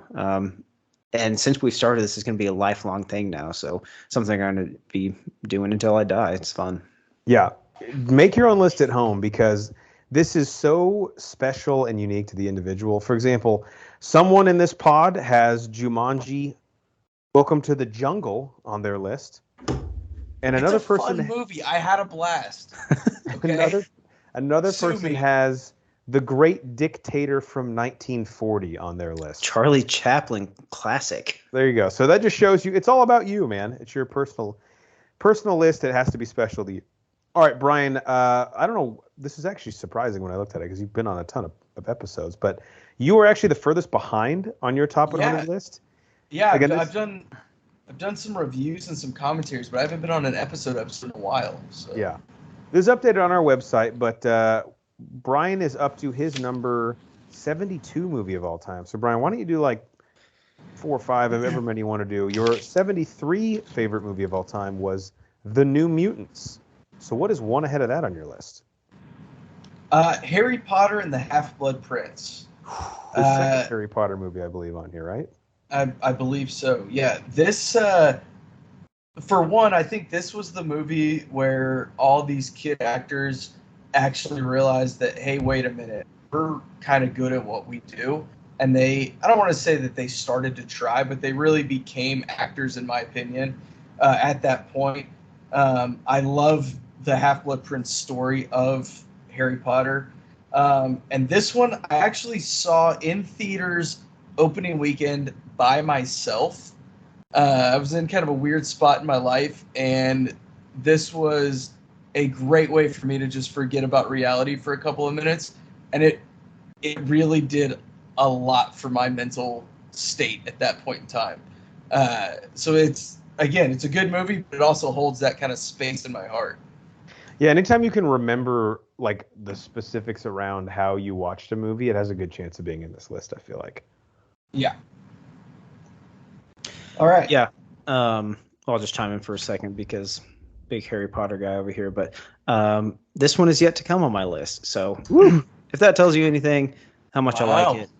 and since we started, this is going to be a lifelong thing now. So something I'm going to be doing until I die. It's fun. Yeah. Make your own list at home because this is so special and unique to the individual. For example, someone in this pod has Jumanji Welcome to the Jungle on their list. And It's another a person fun movie. I had a blast. Okay. another Sue person me. has The Great Dictator from 1940 on their list. Charlie Chaplin classic. There you go. So that just shows you it's all about you, man. It's your personal list. It has to be special to you. All right, Brian, I don't know. This is actually surprising when I looked at it because you've been on a ton of episodes, but you were actually the furthest behind on your top 100 list. Yeah, Again, I've done some reviews and some commentaries, but I haven't been on an episode in a while. So. Yeah. This is updated on our website, but Brian is up to his number 72 movie of all time. So, Brian, why don't you do like 4 or 5, however many you want to do. Your 73 favorite movie of all time was The New Mutants. So what is one ahead of that on your list? Harry Potter and the Half-Blood Prince. The second Harry Potter movie, I believe, on here, right? I believe so. Yeah, this for one, I think this was the movie where all these kid actors actually realized that, hey, wait a minute, we're kind of good at what we do. And I don't want to say that they started to try, but they really became actors, in my opinion, at that point. I love the Half-Blood Prince story of Harry Potter. And this one I actually saw in theaters opening weekend by myself. I was in kind of a weird spot in my life, and this was a great way for me to just forget about reality for a couple of minutes. And it really did a lot for my mental state at that point in time. So it's a good movie, but it also holds that kind of space in my heart. Yeah, anytime you can remember like the specifics around how you watched a movie, it has a good chance of being in this list, I feel like. Yeah. All right. Yeah. I'll just chime in for a second because big Harry Potter guy over here, but this one is yet to come on my list. So if that tells you anything, how much I like it.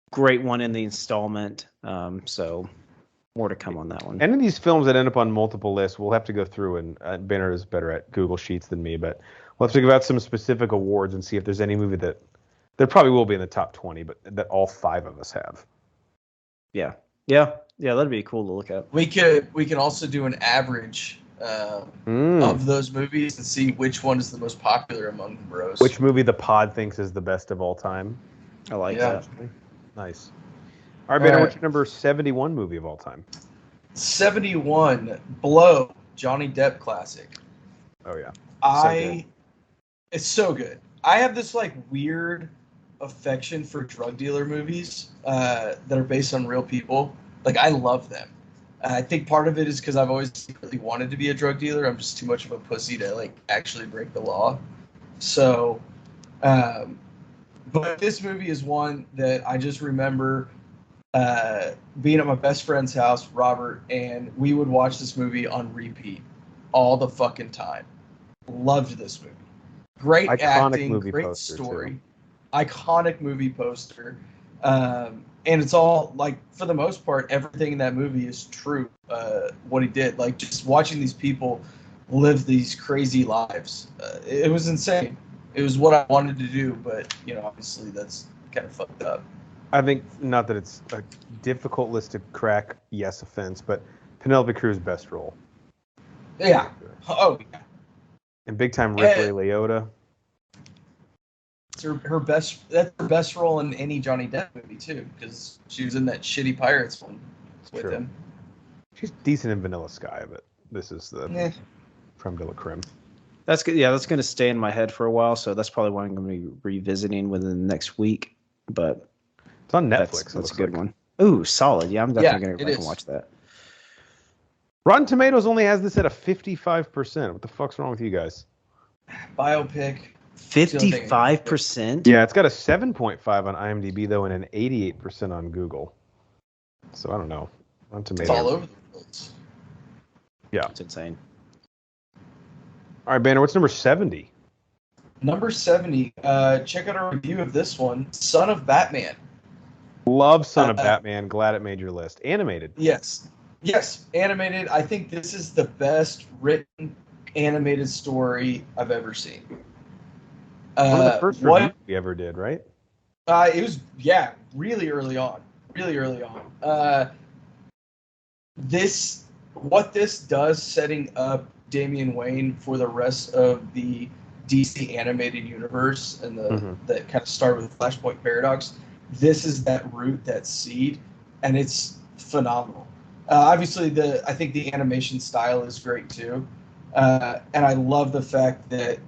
Great one in the installment. So more to come on that one. And in these films that end up on multiple lists, we'll have to go through, and Banner is better at Google Sheets than me, but we'll have to give out some specific awards and see if there's any movie that there probably will be in the top 20, but that all 5 of us have. Yeah, that'd be cool to look at. We can also do an average of those movies and see which one is the most popular among the bros. Which movie the pod thinks is the best of all time. I like that. Nice. All right, Banner, what's your number 71 movie of all time? 71, Blow, Johnny Depp classic. Oh, yeah. It's so good. I have this like weird affection for drug dealer movies that are based on real people. Like, I love them. I think part of it is because I've always secretly wanted to be a drug dealer. I'm just too much of a pussy to like actually break the law. So, but this movie is one that I just remember being at my best friend's house, Robert, and we would watch this movie on repeat all the fucking time. Loved this movie. Great Iconic acting, movie great poster, story, too. Iconic movie poster. And it's all, like, for the most part, everything in that movie is true, what he did. Like, just watching these people live these crazy lives. It was insane. It was what I wanted to do, but, obviously that's kind of fucked up. I think, not that it's a difficult list to crack, yes, offense, but Penelope Cruz's best role. Yeah. Oh, yeah. And big time Rick Ray Liotta. It's that's her best role in any Johnny Depp movie too, because she was in that shitty Pirates one with him. She's decent in Vanilla Sky, but this is the creme de la creme. That's good. Yeah, that's going to stay in my head for a while, so that's probably one I'm going to be revisiting within the next week. But it's on Netflix. That's a good one. Ooh, solid. Yeah, I'm definitely going to watch that. Rotten Tomatoes only has this at a 55%. What the fuck's wrong with you guys? Biopic. 55%? Yeah, it's got a 7.5 on IMDb, though, and an 88% on Google. So I don't know. Rotten Tomatoes. It's all over the place. Yeah. It's insane. All right, Banner, what's number 70? Number 70, check out our review of this one, Son of Batman. Love Son of Uh, Batman. Glad it made your list. Animated. Yes. Yes. Animated. I think this is the best written animated story I've ever seen. One of the first reviews What we ever did, right? it was, yeah, really early on. Really early on. What this does, setting up Damian Wayne for the rest of the DC animated universe and that kind of started with Flashpoint Paradox. This is that root, that seed, and it's phenomenal. Obviously, I think the animation style is great too, and I love the fact that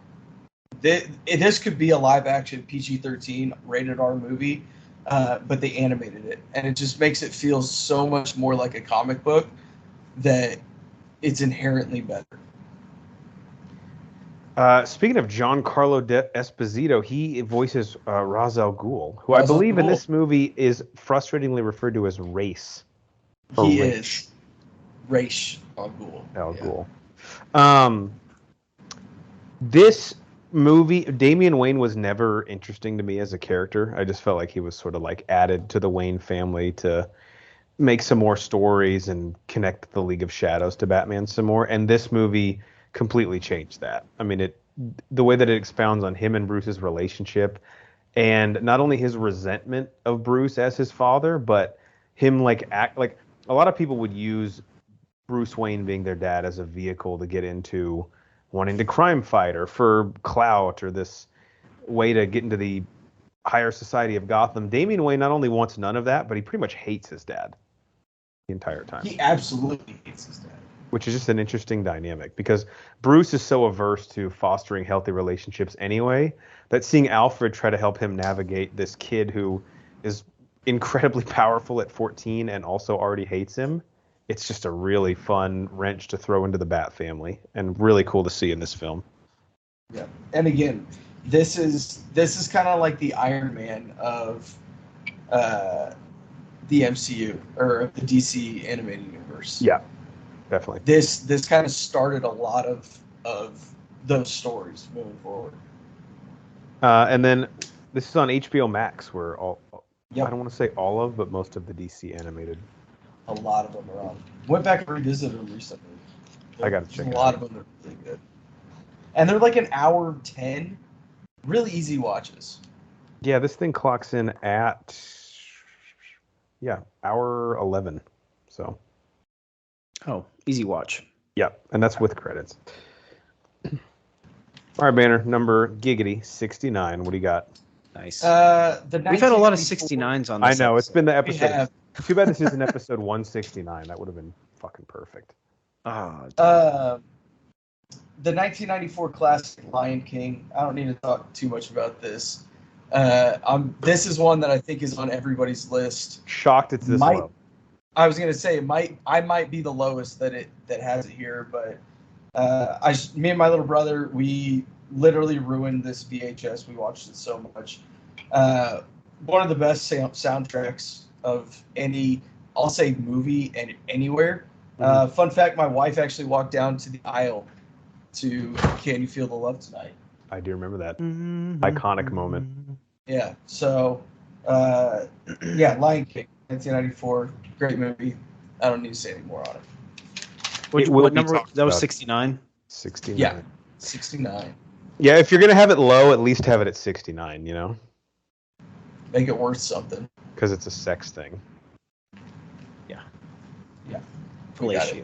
this could be a live action PG-13 rated R movie, but they animated it, and it just makes it feel so much more like a comic book that it's inherently better. Speaking of Giancarlo Esposito, he voices Ra's al Ghul, who I Ra's al believe in Ghul. this movie is frustratingly referred to as Race. He Raish. is Ra's al Ghul. Al Yeah. Ghul. This movie, Damian Wayne was never interesting to me as a character. I just felt like he was sort of like added to the Wayne family to make some more stories and connect the League of Shadows to Batman some more. And this movie completely changed that. I mean, the way that it expounds on him and Bruce's relationship, and not only his resentment of Bruce as his father, but him like a lot of people would use Bruce Wayne being their dad as a vehicle to get into wanting to crime fight or for clout or this way to get into the higher society of Gotham. Damian Wayne not only wants none of that, but he pretty much hates his dad the entire time. He absolutely hates his dad. Which is just an interesting dynamic because Bruce is so averse to fostering healthy relationships anyway that seeing Alfred try to help him navigate this kid who is incredibly powerful at 14 and also already hates him, it's just a really fun wrench to throw into the Bat family and really cool to see in this film. Yeah, and again, this is kind of like the Iron Man of the MCU or the DC animated universe. Yeah, definitely. This kind of started a lot of those stories moving forward. And then this is on HBO Max, where Yep. I don't want to say all of, but most of the DC animated. A lot of them are on. Went back and revisited them recently. I gotta check A it lot out. of them are really good, and they're like an hour 10, really easy watches. Yeah, this thing clocks in at hour 11. So. Oh, easy watch. Yeah, and that's with credits. All right, Banner, number giggity 69. What do you got? Nice. We've We've had a lot of 69s on I this. know, it's been the We episode. have. Too bad this isn't episode 169. That would have been fucking perfect. Oh, The 1994 classic Lion King. I don't need to talk too much about this. This is one that I think is on everybody's list. Shocked it's this low. I was gonna say I might be the lowest that has it here, but me and my little brother, we literally ruined this VHS. We watched it so much. One of the best soundtracks of any, I'll say, movie and anywhere. Fun fact: my wife actually walked down to the aisle to "Can You Feel the Love Tonight." I do remember that iconic moment. Yeah. So, Lion King, 1994, great movie. I don't need to say any more on it. What number? That was 69. 69. Yeah, 69. Yeah, if you're gonna have it low, at least have it at 69. You know, Make it worth something. because it's a sex thing. Fellatio.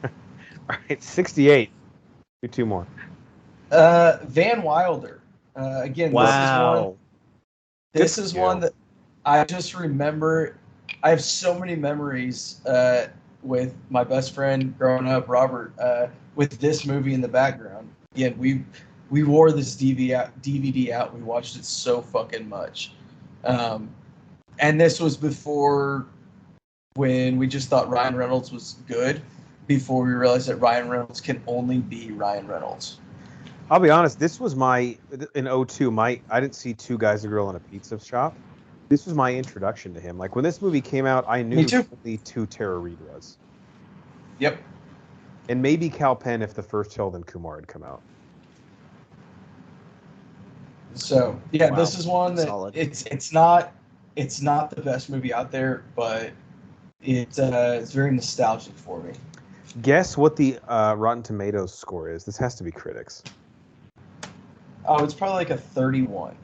All right, 68. Do two more. Van Wilder. Again, Wow. This Good is skill. one that I just remember. I have so many memories with my best friend growing up, Robert, with this movie in the background. Again, we wore this DVD out. We watched it so fucking much. And this was before when we just thought Ryan Reynolds was good, before we realized that Ryan Reynolds can only be Ryan Reynolds. I'll be honest. This was in 02. I didn't see Two Guys, a Girl, in a Pizza Shop. This was my introduction to him. Like when this movie came out, I knew Me too. who the two Tara Reid was. Yep. And maybe Cal Penn if the first Sheldon Kumar had come out. So yeah, Wow. this is one that Solid. it's not the best movie out there, but it's very nostalgic for me. Guess what the Rotten Tomatoes score is. This has to be critics. Oh, it's probably like a 31.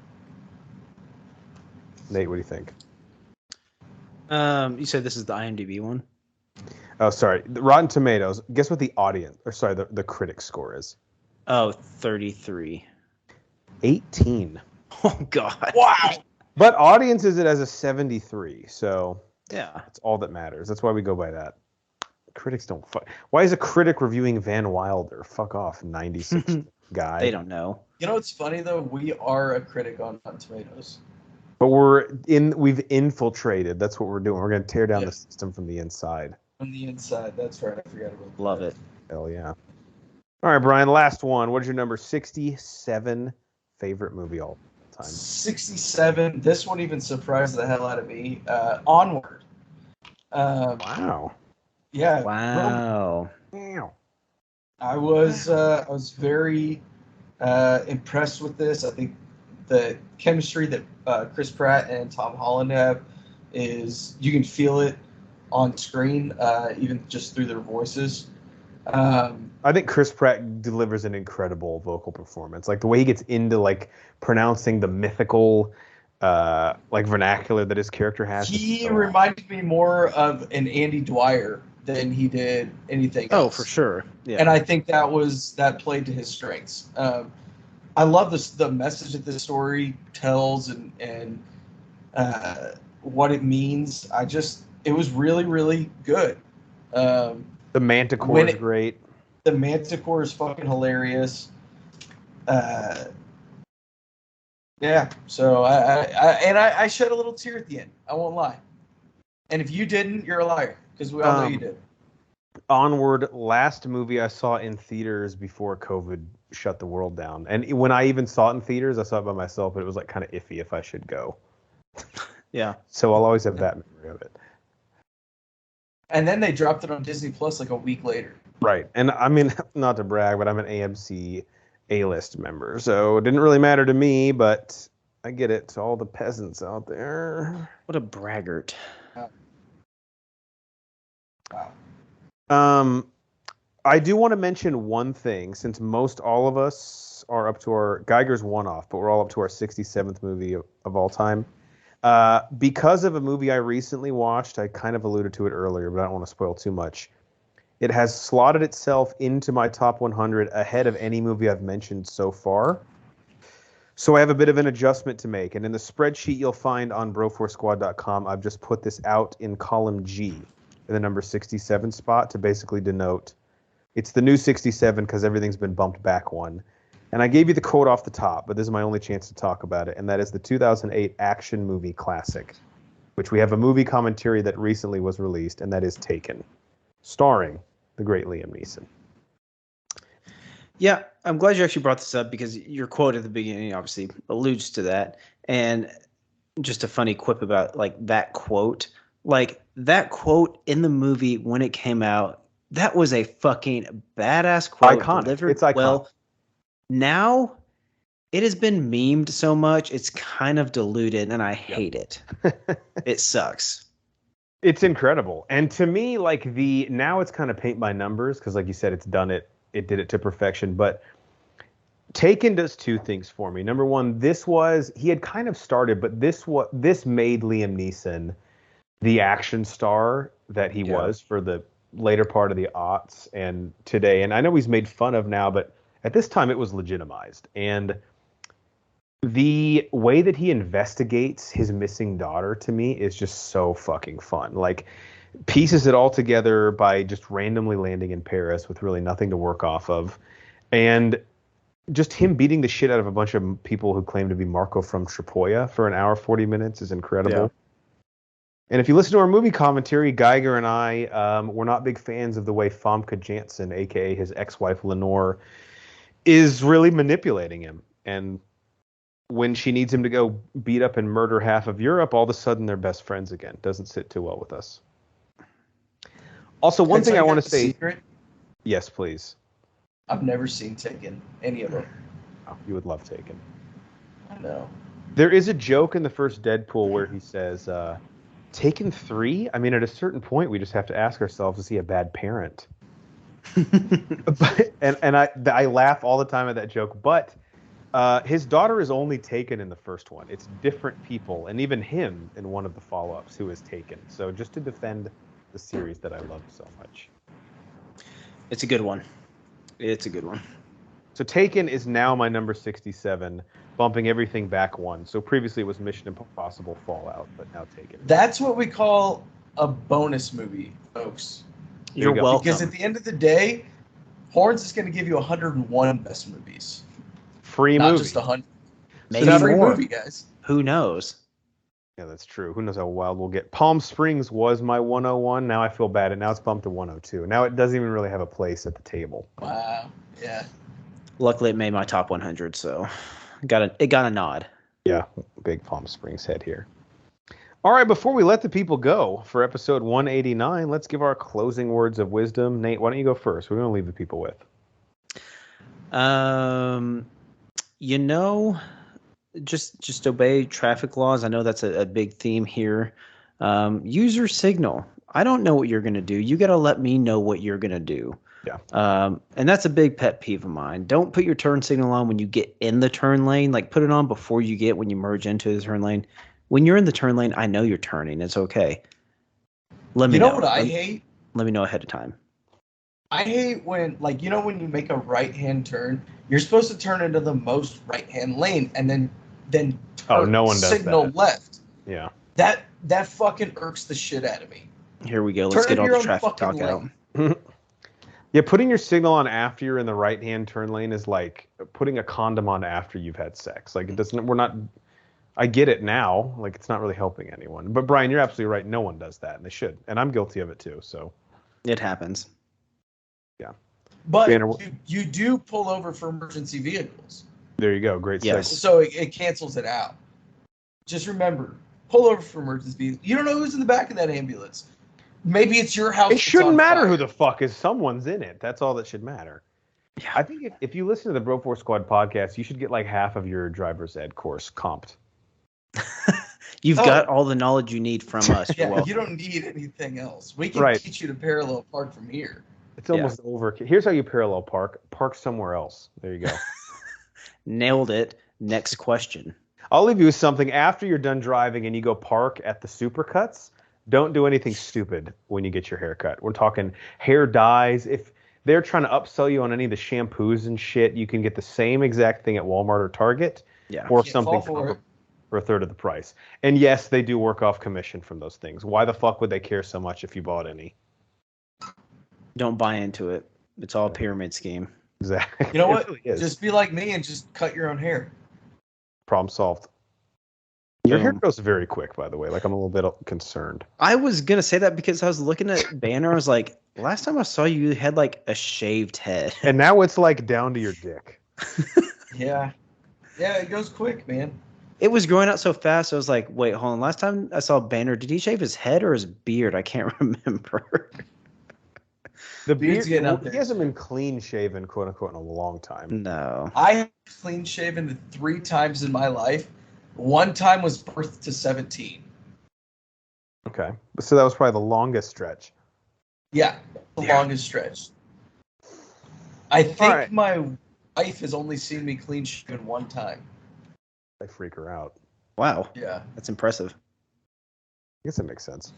Nate, what do you think? You said this is the IMDb one? Oh, sorry. The Rotten Tomatoes. Guess what the audience, or sorry, the critic score is. Oh, 33. 18. Oh, God. Wow. But audience is it as a 73, so Yeah. that's all that matters. That's why we go by that. Critics don't fuck. Why is a critic reviewing Van Wilder? Fuck off, 96 guy. They don't know. You know what's funny though? We are a critic on Rotten Tomatoes. But we've infiltrated. That's what we're doing. We're going to tear down the system from the inside. On the inside, that's right. I forgot about that. Love it. Hell yeah. All right, Brian, last one. What is your number 67 favorite movie all time? 67. This one even surprised the hell out of me. Onward. Wow. Yeah. Wow. Wow. I was very impressed with this. I think the chemistry that Chris Pratt and Tom Holland have is you can feel it on screen, even just through their voices. I think Chris Pratt delivers an incredible vocal performance. Like the way he gets into like pronouncing the mythical like vernacular that his character has. He reminded me more of an Andy Dwyer than he did anything else. Oh, for sure. Yeah. And I think that played to his strengths. I love the message that this story tells and what it means. It was really, really good. The Manticore is great. The Manticore is fucking hilarious. Yeah, so I shed a little tear at the end. I won't lie. And if you didn't, you're a liar, because we all know you did. Onward, last movie I saw in theaters before COVID shut the world down. And when I even saw it in theaters, I saw it by myself, but it was like kind of iffy if I should go. Yeah. So I'll always have that memory of it. And then they dropped it on Disney Plus like a week later. Right. And I mean, not to brag, but I'm an AMC A-list member. So it didn't really matter to me, but I get it to all the peasants out there. What a braggart. Wow. I do want to mention one thing, since most all of us are up to our Geiger's one-off, but we're all up to our 67th movie of all time. Because of a movie I recently watched, I kind of alluded to it earlier, but I don't want to spoil too much. It has slotted itself into my top 100 ahead of any movie I've mentioned so far. So I have a bit of an adjustment to make. And in the spreadsheet you'll find on broforsquad.com, I've just put this out in column G in the number 67 spot to basically denote it's the new 67 because everything's been bumped back one. And I gave you the quote off the top, but this is my only chance to talk about it. And that is the 2008 action movie classic, which we have a movie commentary that recently was released, and that is Taken, starring the great Liam Neeson. Yeah, I'm glad you actually brought this up because your quote at the beginning obviously alludes to that. And just a funny quip about like that quote in the movie when it came out, that was a fucking badass quote. Iconic. Delivered it's iconic. well. Now it has been memed so much, it's kind of diluted, and I hate it. It sucks. It's incredible. And to me, like now it's kind of paint by numbers because like you said, it did it to perfection. But Taken does two things for me. Number one, he had kind of started, but this made Liam Neeson the action star that he was for the later part of the aughts and today. And I know he's made fun of now, but at this time it was legitimized. And the way that he investigates his missing daughter to me is just so fucking fun. Like pieces it all together by just randomly landing in Paris with really nothing to work off of. And just him beating the shit out of a bunch of people who claim to be Marco from Tripolia for an hour, 40 minutes is incredible. Yeah. And if you listen to our movie commentary, Geiger and I were not big fans of the way Famke Janssen, a.k.a. his ex-wife Lenore, is really manipulating him. And when she needs him to go beat up and murder half of Europe, all of a sudden they're best friends again. Doesn't sit too well with us. Also, one thing I want to say... Secret? Yes, please. I've never seen Taken, any of them. Oh, you would love Taken. I know. There is a joke in the first Deadpool where he says, Taken 3? I mean, at a certain point, we just have to ask ourselves, is he a bad parent? and I laugh all the time at that joke, but his daughter is only taken in the first one. It's different people, and even him in one of the follow-ups who is taken. So just to defend the series that I love so much. It's a good one. It's a good one. So Taken is now my number 67, bumping everything back one. So previously it was Mission Impossible Fallout, but now Taken. That's what we call a bonus movie, folks. You're welcome. Because at the end of the day, Horns is going to give you 101 best movies. Free Not movie. just 100. Maybe It's a free more. movie, guys. Who knows? Yeah, that's true. Who knows how wild we'll get. Palm Springs was my 101. Now I feel bad, and now it's bumped to 102. Now it doesn't even really have a place at the table. Wow. Yeah. Luckily, it made my top 100, so it got a nod. Yeah, big Palm Springs head here. All right, before we let the people go for episode 189, let's give our closing words of wisdom. Nate, why don't you go first? We're going to leave the people with. Just obey traffic laws. I know that's a big theme here. Use your signal. I don't know what you're going to do. You got to let me know what you're going to do. Yeah. And that's a big pet peeve of mine. Don't put your turn signal on when you get in the turn lane. Like, put it on before when you merge into the turn lane. When you're in the turn lane, I know you're turning. It's okay. Let me know. You know what I hate? Let me know ahead of time. I hate when you make a right-hand turn, you're supposed to turn into the most right-hand lane and then turn, no one does signal that. left. Yeah. That fucking irks the shit out of me. Here we go. Let's Turn get all into the your own traffic talk fucking out. Yeah, putting your signal on after you're in the right-hand turn lane is like putting a condom on after you've had sex. Like, it doesn't. We're not. I get it now. Like, it's not really helping anyone. But Brian, you're absolutely right. No one does that, and they should. And I'm guilty of it too. So. It happens. Yeah. But Banner, you do pull over for emergency vehicles. there you go. Great Yes. segue. So it cancels it out. Just remember, pull over for emergency vehicles. You don't know who's in the back of that ambulance. Maybe it's your house. It that's shouldn't on matter fire. who the fuck is. Someone's in it. That's all that should matter. Yeah. I think if you listen to the Bro Force Squad podcast, you should get like half of your driver's ed course comped. You've got all the knowledge you need from us. You're Yeah, welcome. you don't need anything else. We can Right. teach you to parallel park from here. It's almost over. Here's how you parallel park. Park somewhere else. There you go. Nailed it. Next question. I'll leave you with something. After you're done driving and you go park at the Supercuts, don't do anything stupid when you get your hair cut. We're talking hair dyes. If they're trying to upsell you on any of the shampoos and shit, you can get the same exact thing at Walmart or Target, Yeah. or Can't something fall for it. for a third of the price. And yes, they do work off commission from those things. Why the fuck would they care so much if you bought any? Don't buy into it. It's all a pyramid scheme. Exactly. You know It what? really is. Just be like me and just cut your own hair. Problem solved. Your hair Boom. grows very quick, by the way. Like, I'm a little bit concerned. I was going to say that because I was looking at Banner. I was like, last time I saw you, you had like a shaved head. And now it's like down to your dick. Yeah. Yeah, it goes quick, man. It was growing out so fast. I was like, wait, hold on. Last time I saw Banner, did he shave his head or his beard? I can't remember. The Beard's beard, getting up there. he hasn't been clean shaven, quote unquote, in a long time. No. I have clean shaven 3 times in my life. One time was birth to 17. Okay. So that was probably the longest stretch. Yeah, the longest stretch. I think right. my wife has only seen me clean shaven 1 time. I freak her out. Wow. Yeah. That's impressive. I guess that makes sense.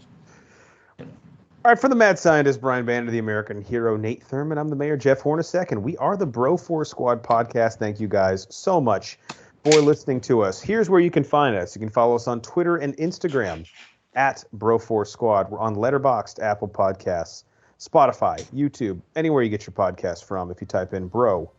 All right, for the mad scientist, Brian Banner, the American hero, Nate Thurman, I'm the mayor, Jeff Hornacek, and we are the Bro Force Squad podcast. Thank you guys so much for listening to us. Here's where you can find us. You can follow us on Twitter and Instagram at Bro Force Squad. We're on Letterboxd, Apple Podcasts, Spotify, YouTube, anywhere you get your podcast from. If you type in Bro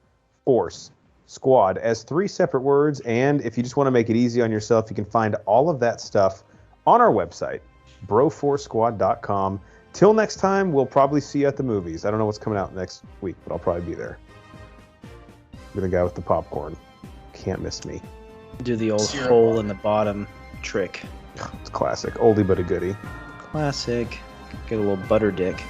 Force Squad as 3 separate words, and if you just want to make it easy on yourself, you can find all of that stuff on our website, broforcesquad.com. Till next time, we'll probably see you at the movies. I don't know what's coming out next week, but I'll probably be there. You're the guy with the popcorn. Can't miss me. Do the old Syrup hole on in the bottom trick. It's classic. Oldie but a goodie. Classic. Get a little butter dick.